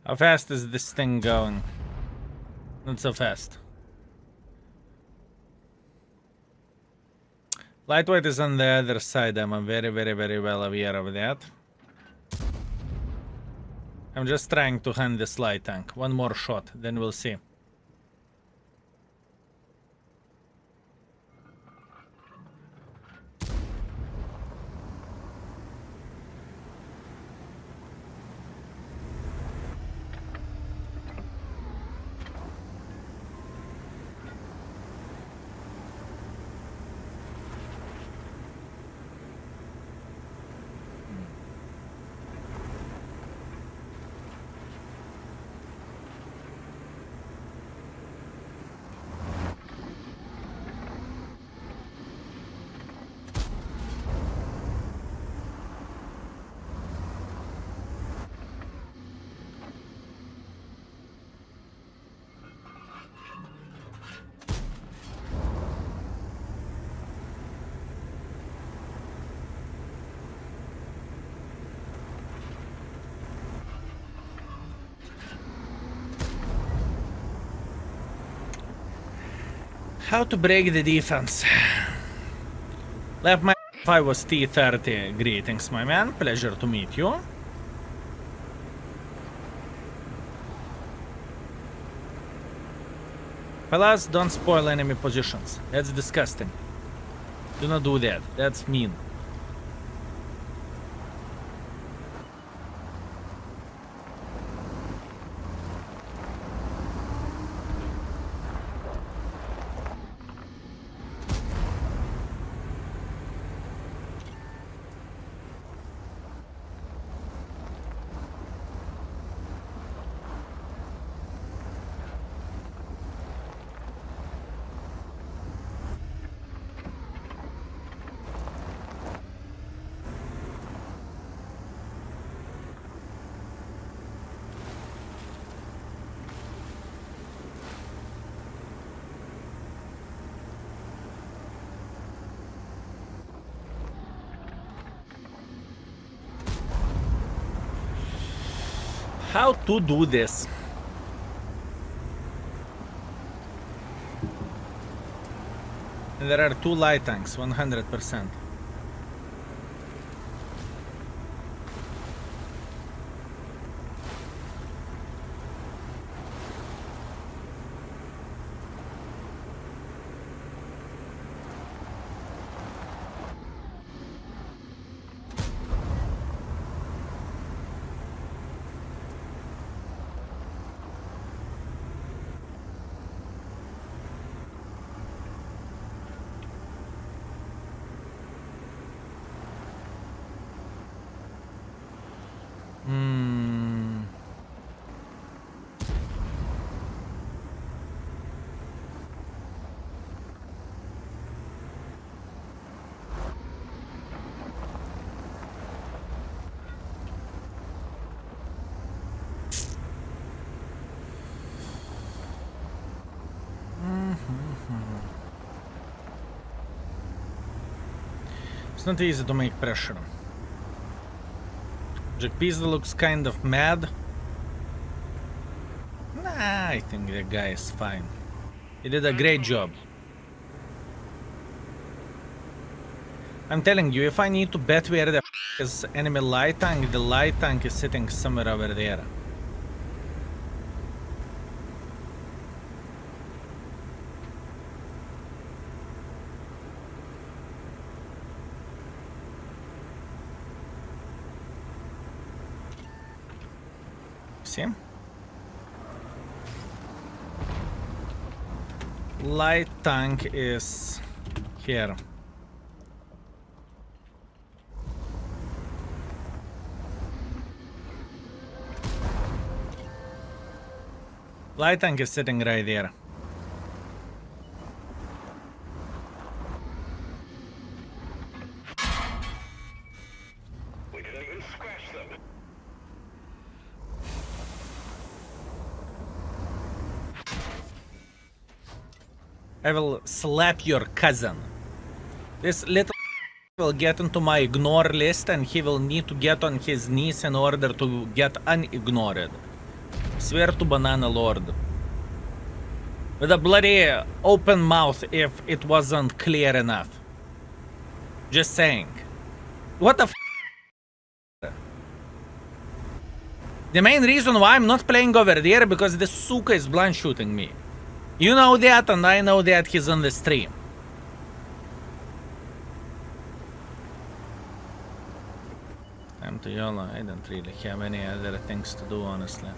Speaker 1: How fast is this thing going? Not so fast. Lightweight is on the other side. I'm very, very, very well aware of that. I'm just trying to hand this light tank. One more shot, then we'll see. How to break the defense. Left my I was T30. Greetings, my man. Pleasure to meet you. Fellas, don't spoil enemy positions. That's disgusting. Do not do that. That's mean. How to do this? There are 2 light tanks, 100%. It's not easy to make pressure. Jack Pizza looks kind of mad. Nah, I think the guy is fine. He did a great job. I'm telling you, if I need to bet where the is enemy light tank, the light tank is sitting somewhere over there. See? Light tank is here. Light tank is sitting right there.
Speaker 2: We didn't even scratch them.
Speaker 1: I will slap your cousin. This little will get into my ignore list and he will need to get on his knees in order to get unignored. Swear to Banana Lord. With a bloody open mouth if it wasn't clear enough. Just saying. What the f? The main reason why I'm not playing over there because the suka is blind shooting me. You know that and I know that he's on the stream. Time to YOLO. I don't really have any other things to do, honestly.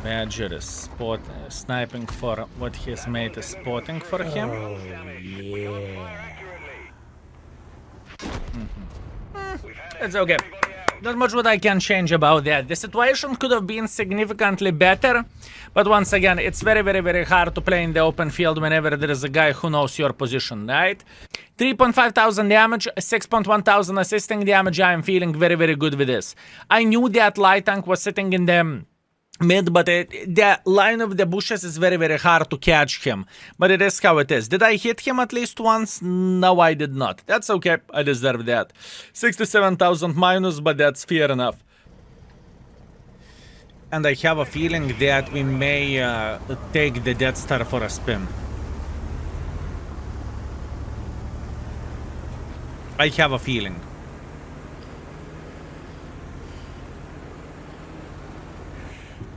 Speaker 1: Badger is sniping for what his mate is spotting for him.
Speaker 3: Oh, yeah.
Speaker 1: It's okay. Not much what I can change about that. The situation could have been significantly better, but once again, it's very, very, very hard to play in the open field whenever there is a guy who knows your position, right? 3.5 thousand damage, 6.1 thousand assisting damage. I am feeling very, very good with this. I knew that light tank was sitting in the mid, but the line of the bushes is very, very hard to catch him. But it is how it is. Did I hit him at least once? No, I did not. That's okay. I deserve that. 67,000 minus, but that's fair enough. And I have a feeling that we may take the Death Star for a spin. I have a feeling.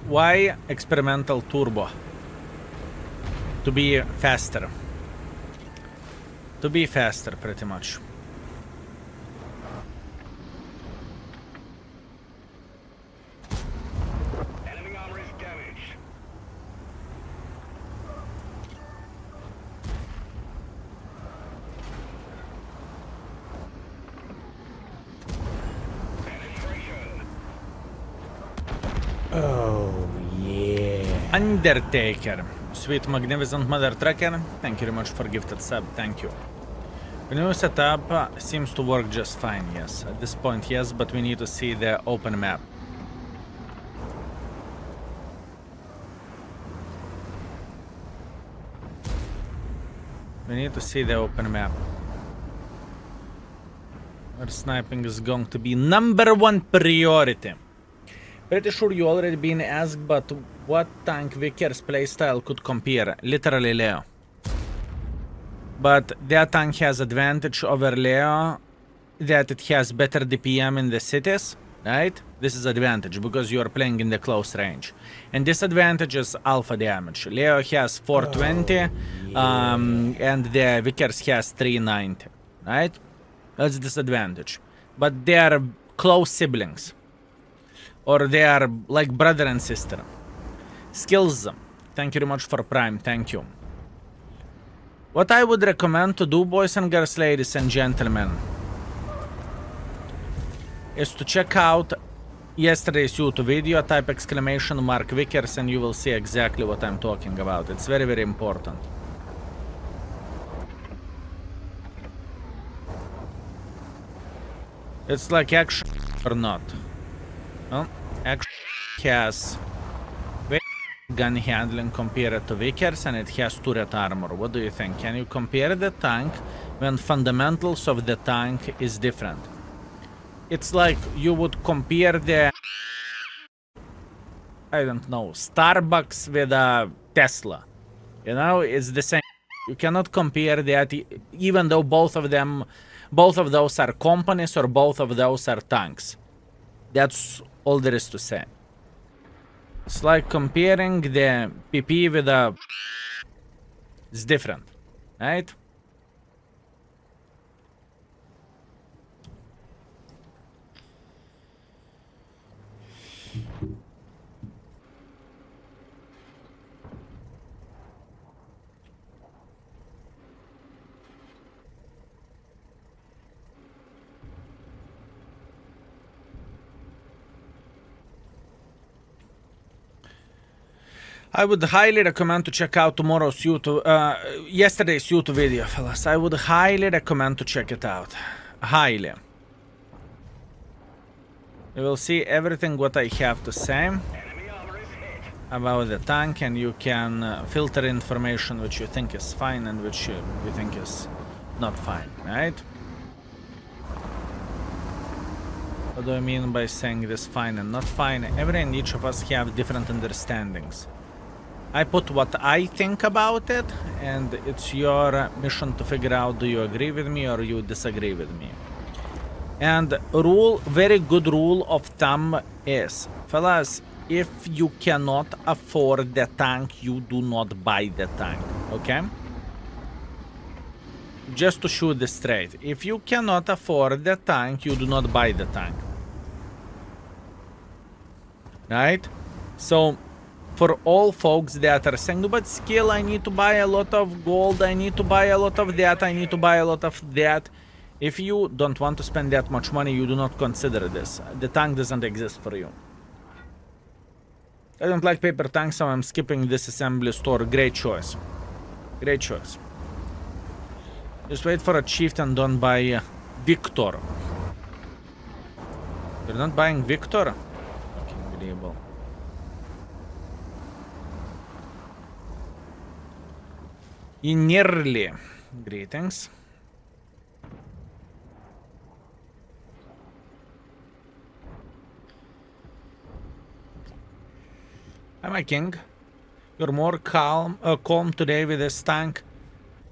Speaker 1: Why experimental turbo? To be faster. To be faster, pretty much.
Speaker 2: Enemy armor is damaged. Penetration.
Speaker 3: Oh, yeah.
Speaker 1: Undertaker. Sweet magnificent mother trucker. Thank you very much for gifted sub. Thank you. The new setup seems to work just fine, yes. At this point, yes, but we need to see the open map. We need to see the open map. Where sniping is going to be #1 priority. Pretty sure you already been asked, but what tank Vickers playstyle could compare? Literally Leo. But that tank has advantage over Leo, that it has better DPM in the cities, right? This is advantage because you are playing in the close range. And disadvantage is alpha damage. Leo has 420, and the Vickers has 390, right? That's disadvantage. But they are close siblings. Or they are like brother and sister. Skills. Thank you very much for Prime. Thank you. What I would recommend to do, boys and girls, ladies and gentlemen, is to check out yesterday's YouTube video, type exclamation mark Vickers, and you will see exactly what I'm talking about. It's very, very important. It's like action or not. Well, action has very gun handling compared to Vickers, and it has turret armor. What do you think? Can you compare the tank when fundamentals of the tank is different? It's like you would compare the, I don't know, Starbucks with a Tesla. You know, it's the same. You cannot compare that, even though both of those are companies or both of those are tanks. That's all there is to say. It's like comparing the PP with a... It's different, right? I would highly recommend to check out tomorrow's YouTube, yesterday's YouTube video, fellas. I would highly recommend to check it out. Highly. You will see everything what I have to say about the tank, and you can filter information which you think is fine and which you think is not fine, right? What do I mean by saying this fine and not fine? Every and each of us have different understandings. I put what I think about it, and it's your mission to figure out do you agree with me or you disagree with me. And very good rule of thumb is, fellas, if you cannot afford the tank, you do not buy the tank, okay? Just to shoot this straight. If you cannot afford the tank, you do not buy the tank. Right? So, for all folks that are saying, no, but skill, I need to buy a lot of gold, I need to buy a lot of that, I need to buy a lot of that. If you don't want to spend that much money, you do not consider this. The tank doesn't exist for you. I don't like paper tanks, so I'm skipping this assembly store. Great choice. Great choice. Just wait for a chieftain, don't buy Victor. You're not buying Victor? Unbelievable. Nearly. Greetings. Hi, my king. You're more calm today with this tank.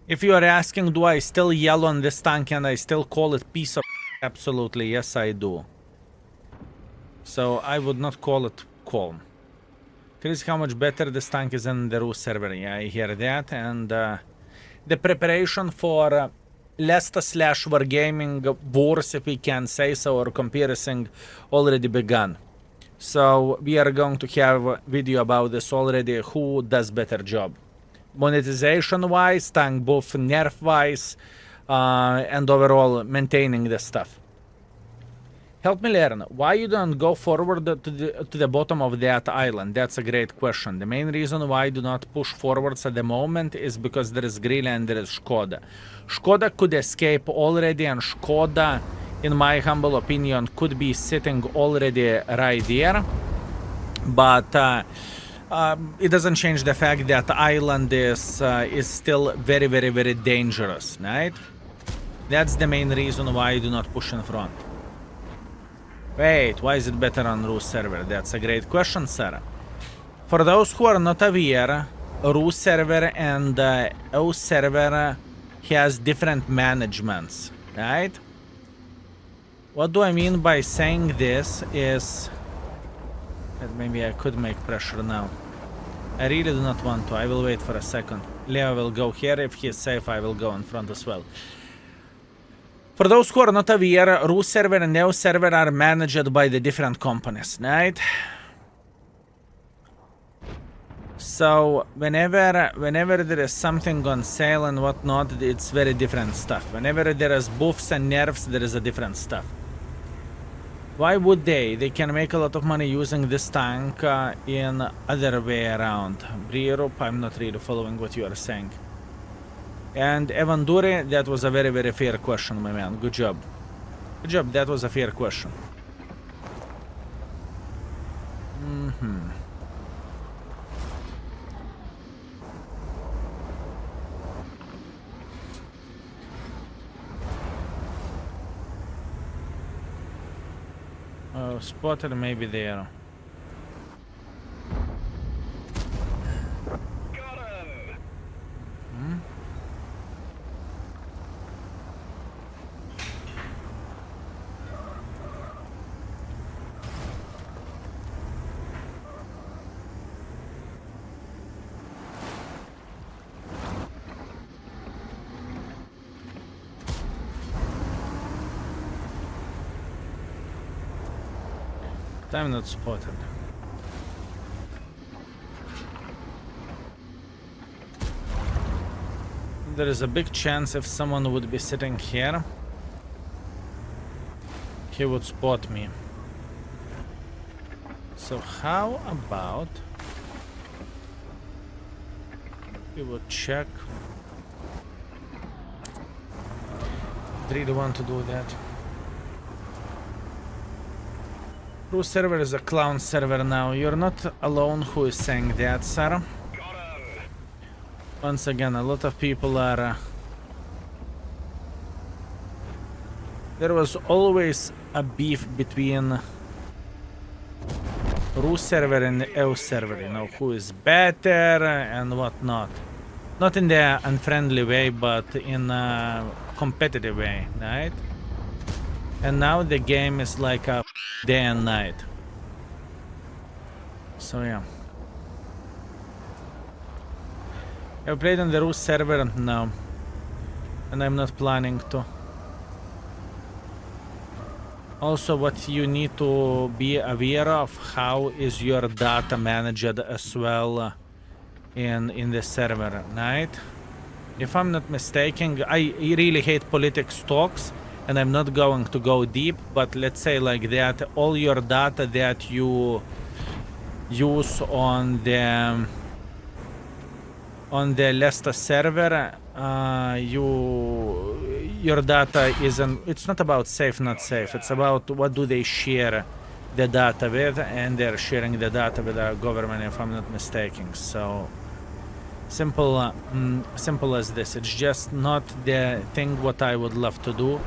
Speaker 1: If you are asking, do I still yell on this tank and I still call it piece of... Absolutely, yes, I do. So I would not call it calm. Curious how much better this tank is in the Rus server. Yeah, I hear that. And the preparation for Lesta/Wargaming wars, if we can say so, or comparison already begun. So we are going to have a video about this already. Who does better job? Monetization-wise, tank buff, nerf-wise, and overall maintaining the stuff. Help me learn, why you don't go forward to the bottom of that island? That's a great question. The main reason why I do not push forwards at the moment is because there is Karelia and there is Skoda. Skoda could escape already, and Skoda, in my humble opinion, could be sitting already right there. But it doesn't change the fact that the island is still very, very, very dangerous, right? That's the main reason why I do not push in front. Wait, why is it better on Rus server? That's a great question, sir. For those who are not aware, Rus server and O server has different managements, right? What do I mean by saying this is... Maybe I could make pressure now. I really do not want to. I will wait for a second. Leo will go here. If he is safe, I will go in front as well. For those who are not aware, Rus server and Neo server are managed by the different companies, right? So whenever there is something on sale and whatnot, it's very different stuff. Whenever there is buffs and nerfs, there is a different stuff. Why would they? They can make a lot of money using this tank in other way around. Europe, I'm not really following what you are saying. And Evan Dure, that was a very, very fair question, my man. Good job. Good job, that was a fair question. Oh, spotted maybe there.
Speaker 2: Got him!
Speaker 1: I'm not spotted. There is a big chance if someone would be sitting here, he would spot me. So how about we would check. Really want to do that. True server is a clown server now. You're not alone who is saying that, sir.
Speaker 2: Got him!
Speaker 1: Once again, a lot of people are... There was always a beef between Ru server and EU server, you know, who is better and whatnot. Not in the unfriendly way, but in a competitive way, right? And now the game is like a day and night. So yeah. Have you played on the Rus server? No. And I'm not planning to. Also, what you need to be aware of, how is your data managed as well in the server, right? If I'm not mistaken, I really hate politics talks, and I'm not going to go deep, but let's say like that, all your data that you use on the Leicester server, your data isn't, it's not about safe, not safe, it's about what do they share the data with, and they're sharing the data with our government, if I'm not mistaken. So simple, simple as this. It's just not the thing what I would love to do,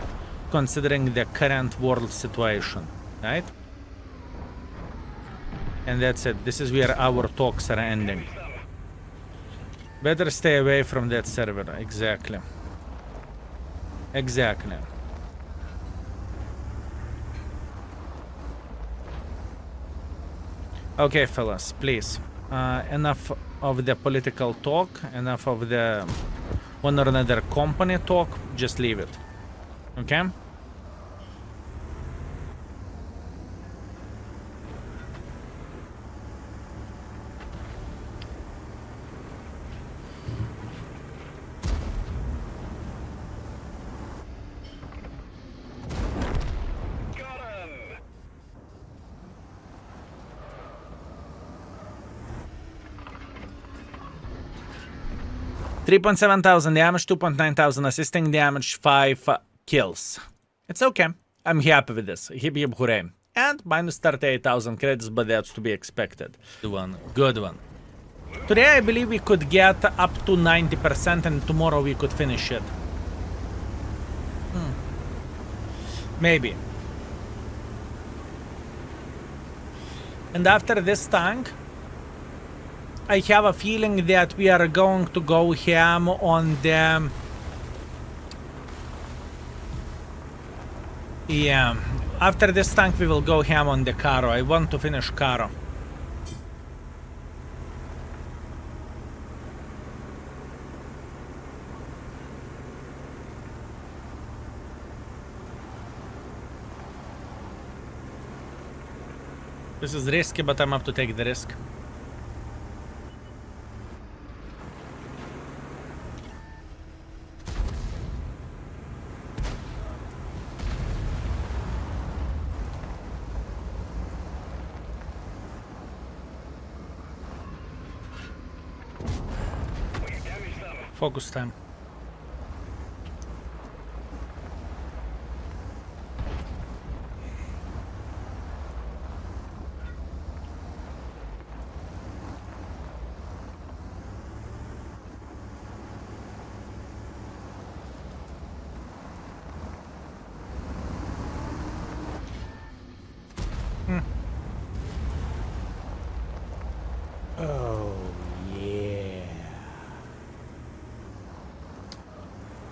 Speaker 1: considering the current world situation, right? And that's it. This is where our talks are ending. Better stay away from that server. Exactly. Exactly. Okay, fellas, please. Enough of the political talk, enough of the one or another company talk. Just leave it. Okay?
Speaker 2: Got him!
Speaker 1: 3.7 thousand damage, 2.9 thousand assisting damage, 5 kills. It's okay. I'm happy with this. Hip hip hooray. And minus 38,000 credits, but that's to be expected. Good one. Good one. Today I believe we could get up to 90% and tomorrow we could finish it. Maybe. And after this tank, I have a feeling that we are going to go ham on the... Yeah, after this tank we will go ham on the Caro. I want to finish Caro. This is risky, but I'm up to take the risk.
Speaker 2: We've damaged them.
Speaker 1: Focus time.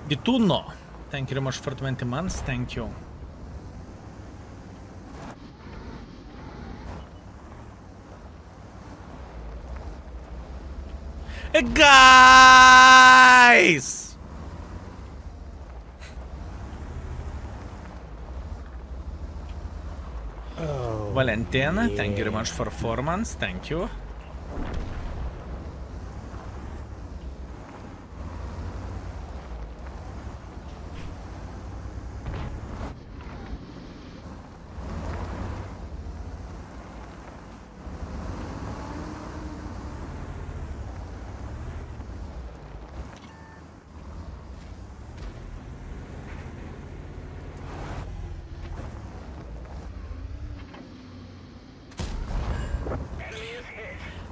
Speaker 1: Dituno. Thank you very much for 20 months. Thank you. Guys!
Speaker 3: Oh,
Speaker 1: Valentina, thank you very
Speaker 3: yeah.
Speaker 1: much for 4 months. Thank you.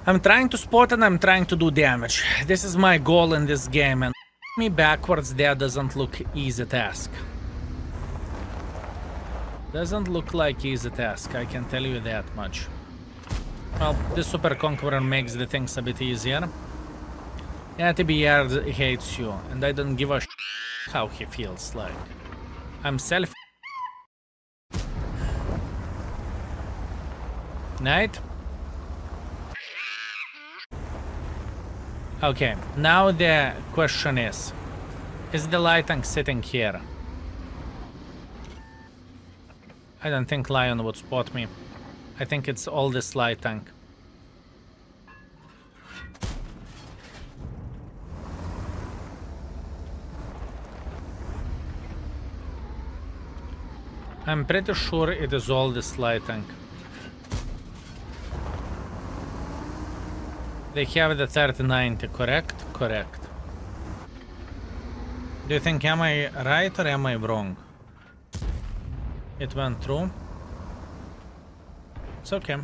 Speaker 1: I'm trying to spot and I'm trying to do damage. This is my goal in this game, and me backwards there doesn't look easy task. Doesn't look like easy task, I can tell you that much. Well, this Super Conqueror makes the things a bit easier. Yeah, TBR hates you, and I don't give a how he feels like. I'm self. Night. Okay, now the question is the light tank sitting here? I don't think Lion would spot me. I think it's all this light tank. I'm pretty sure it is all this light tank. They have the 3090, correct? Correct. Do you think am I right or am I wrong? It went through. It's okay.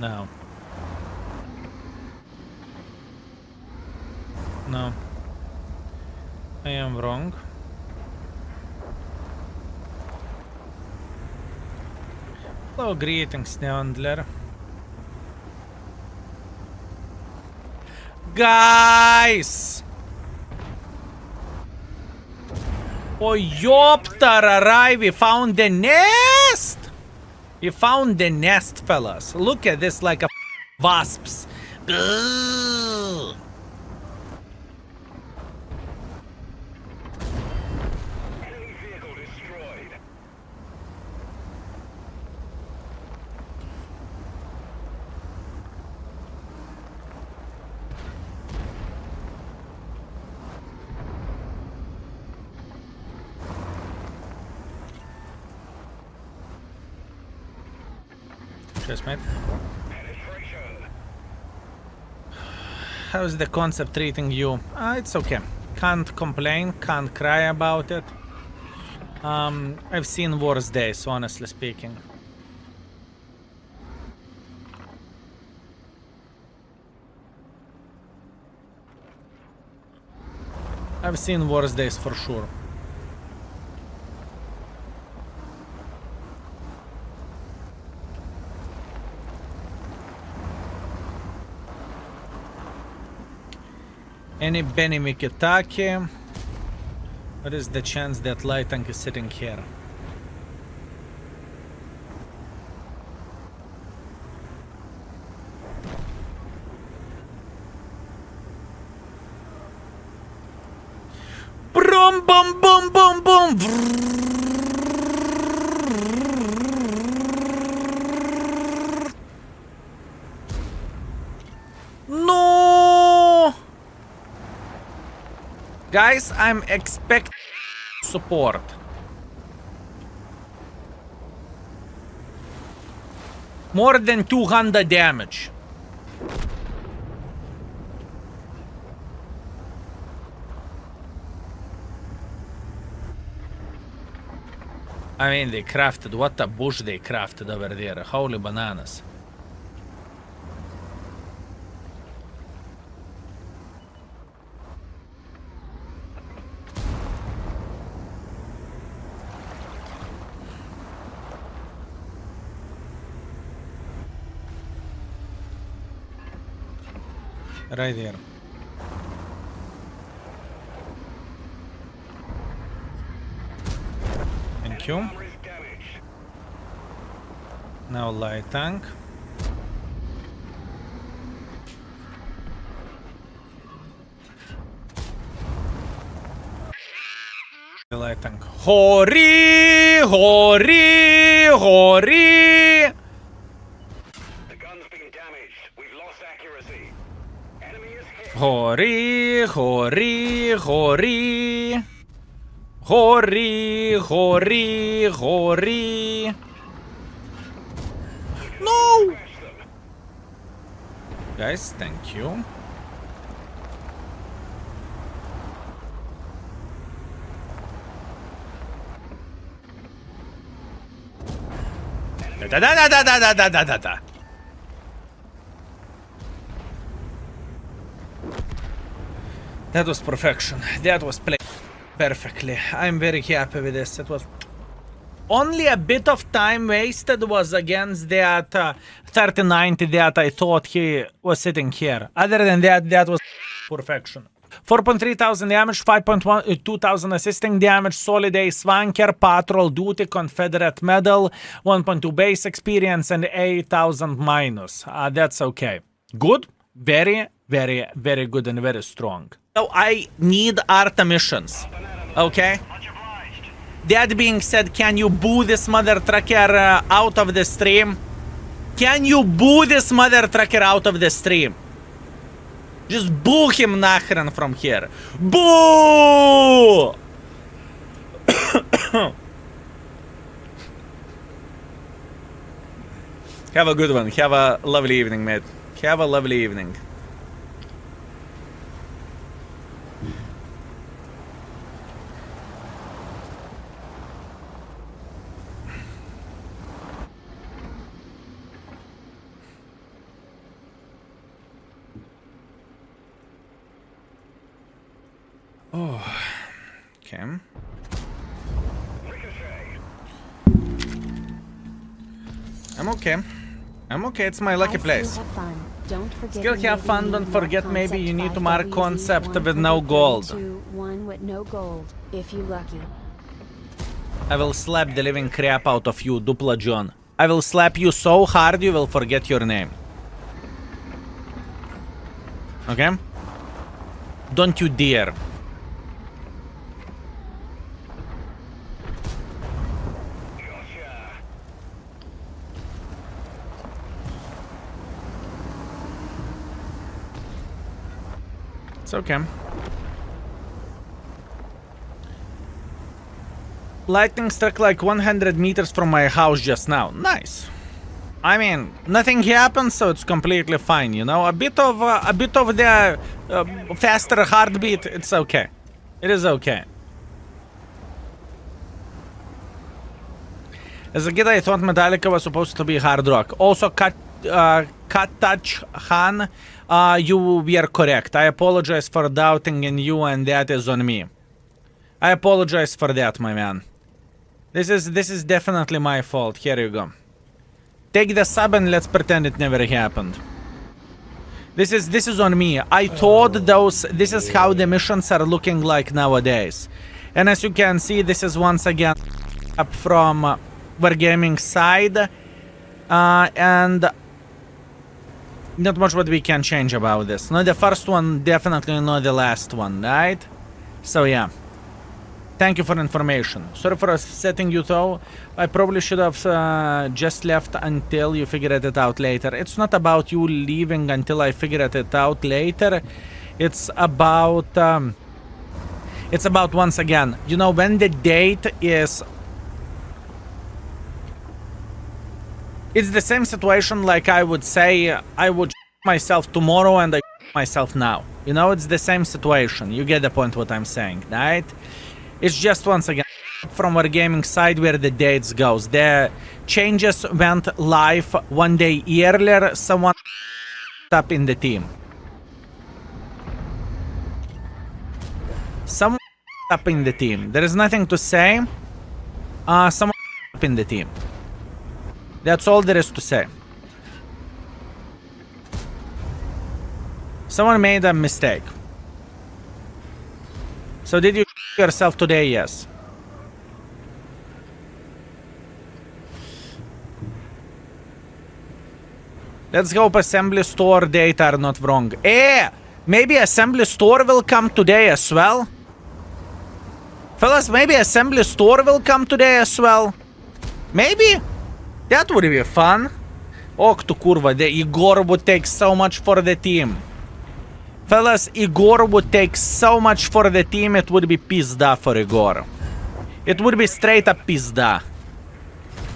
Speaker 1: No. No. I am wrong. Hello, greetings, Neondler. Guys! Oh, Yoptararai, we found the nest! We found the nest, fellas. Look at this like a wasps. Ugh.
Speaker 2: Enemy vehicle destroyed.
Speaker 1: Cheers, mate.
Speaker 2: Penetration.
Speaker 1: How's the concept treating you? It's okay. Can't complain, can't cry about it. I've seen worse days, honestly speaking. I've seen worse days for sure. Any Benny Mikitake? What is the chance that light tank is sitting here? Boom, boom, boom, boom, boom. No, guys, I'm expecting support. More than 200 damage. I mean, they crafted, what a bush they crafted over there. Holy bananas. Right here. Thank you.
Speaker 2: Armor is damaged.
Speaker 1: Now light tank. Light tank. Hori! Hori! Hori!
Speaker 2: The gun's been damaged. We've lost accuracy. Enemy is hit.
Speaker 1: Hori! Hori! Hori! Hori! Hori! Hori! No!
Speaker 2: Crash them.
Speaker 1: Guys, thank you. Da da da da da da da da da da. That was perfection. That was played perfectly. I'm very happy with this. It was only a bit of time wasted was against that 3090 that I thought he was sitting here. Other than that, that was perfection. 4.3 thousand damage, 5.2 thousand assisting damage, solid ace flanker, patrol duty, Confederate medal, 1.2 base experience, and 8,000 minus. That's okay. Good. Very, very, very good and very strong. So I need art missions. Okay? That being said, can you boo this mother trucker out of the stream? Can you boo this mother trucker out of the stream? Just boo him nachren from here. Boo! Have a good one. Have a lovely evening, mate. Have a lovely evening. Oh, okay.
Speaker 2: Ricochet.
Speaker 1: I'm okay. I'm okay. It's my lucky
Speaker 4: I
Speaker 1: place.
Speaker 4: still have fun. Don't forget
Speaker 1: Still
Speaker 4: to
Speaker 1: have
Speaker 4: maybe
Speaker 1: fun.
Speaker 4: you
Speaker 1: Don't
Speaker 4: mark
Speaker 1: forget. Maybe you need to mark
Speaker 4: 5WZ
Speaker 1: concept with no gold.
Speaker 4: 1 with no gold, if you lucky.
Speaker 1: I will slap the living crap out of you, Dupla John. I will slap you so hard you will forget your name. Okay? Don't you dare.
Speaker 2: Gotcha.
Speaker 1: It's okay. Lightning struck like 100 meters from my house just now. Nice. I mean, nothing happened, so it's completely fine, you know? A bit of the faster heartbeat, it's okay. It is okay. As a kid, I thought Metallica was supposed to be hard rock. Also, Cut Touch Han, you were correct. I apologize for doubting in you, and that is on me. I apologize for that, my man. This is definitely my fault. Here you go. Take the sub and let's pretend it never happened. This is on me. I thought this is how the missions are looking like nowadays. And as you can see, this is once again up from Wargaming side. And not much what we can change about this. Not the first one, definitely not the last one, right? So yeah. Thank you for information. Sorry for upsetting you though. I probably should have just left until you figured it out later. It's not about you leaving until I figured it out later. It's about once again, you know, when the date is... It's the same situation like I would say I would myself tomorrow and I myself now. You know, it's the same situation. You get the point what I'm saying, right? It's just once again from our gaming side where the dates goes. The changes went live 1 day earlier. Someone up in the team. Someone up in the team. There is nothing to say. Someone up in the team. That's all there is to say. Someone made a mistake. So did you yourself today? Yes. Let's hope assembly store data are not wrong. Maybe assembly store will come today as well. Fellas, maybe assembly store will come today as well. Maybe. That would be fun. Och tu kurva, the Igor would take so much for the team. Fellas, Igor would take so much for the team, it would be pizda for Igor. It would be straight up pizda.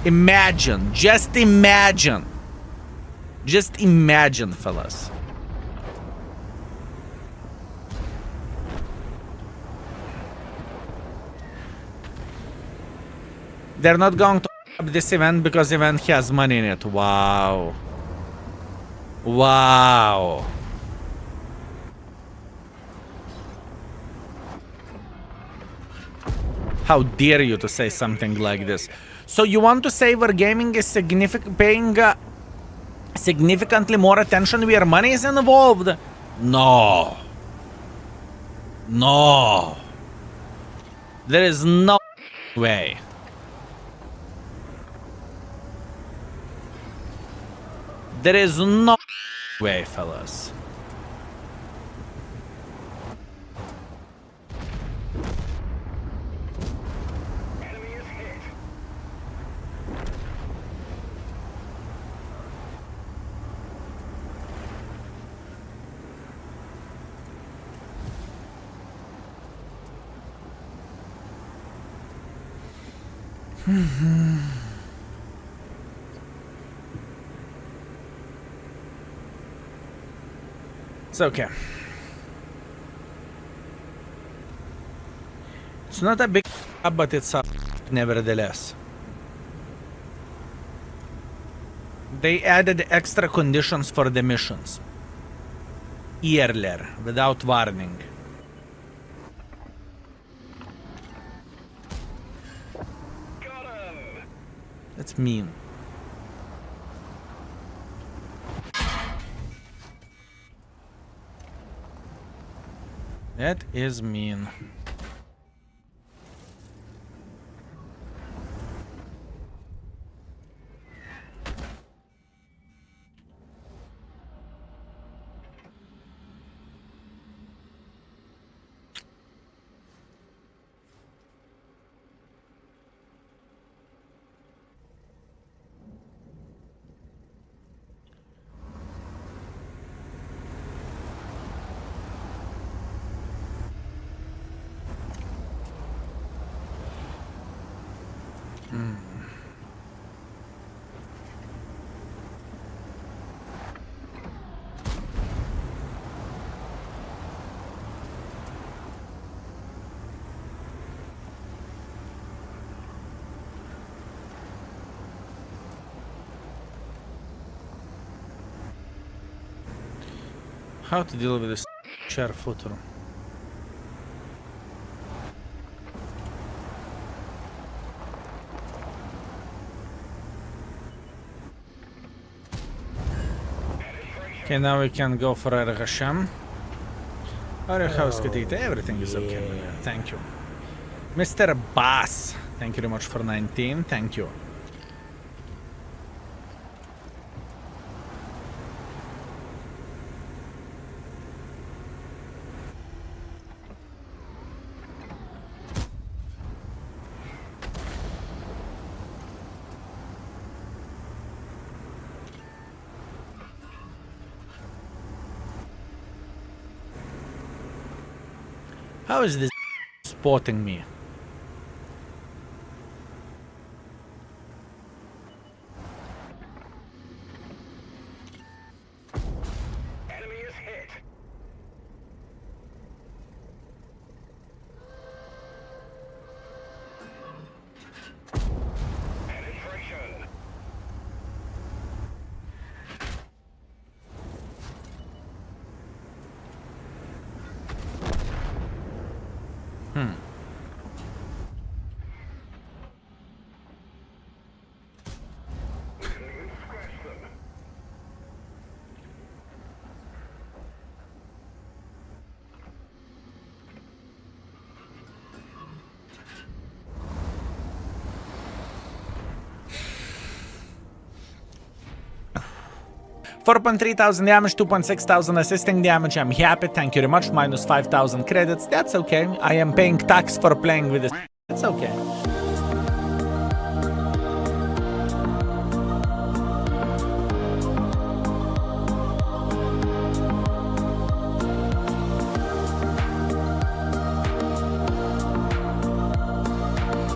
Speaker 1: Imagine, just imagine. Just imagine, fellas. They're not going to up this event because event has money in it. Wow. Wow. How dare you to say something like this? So you want to say where gaming is paying significantly more attention where money is involved? No. No. There is no way. There is no way, fellas.
Speaker 2: Enemy is hit.
Speaker 1: It's okay. It's not a big but it's a nevertheless. They added extra conditions for the missions. Earlier, without warning.
Speaker 2: Got him.
Speaker 1: That's mean. That is mean. How to deal with this chair footer? Okay, now we can go for a Hashem. Our house could eat. Everything is okay. Thank you. Mr. Bass, thank you very much for 19. Thank you. How is this spotting me?
Speaker 2: Enemy is hit. Penetration.
Speaker 1: 4.3 thousand damage, 2.6 thousand assisting damage. I'm happy, thank you very much. Minus 5,000 credits. That's okay. I am paying tax for playing with this. It's okay.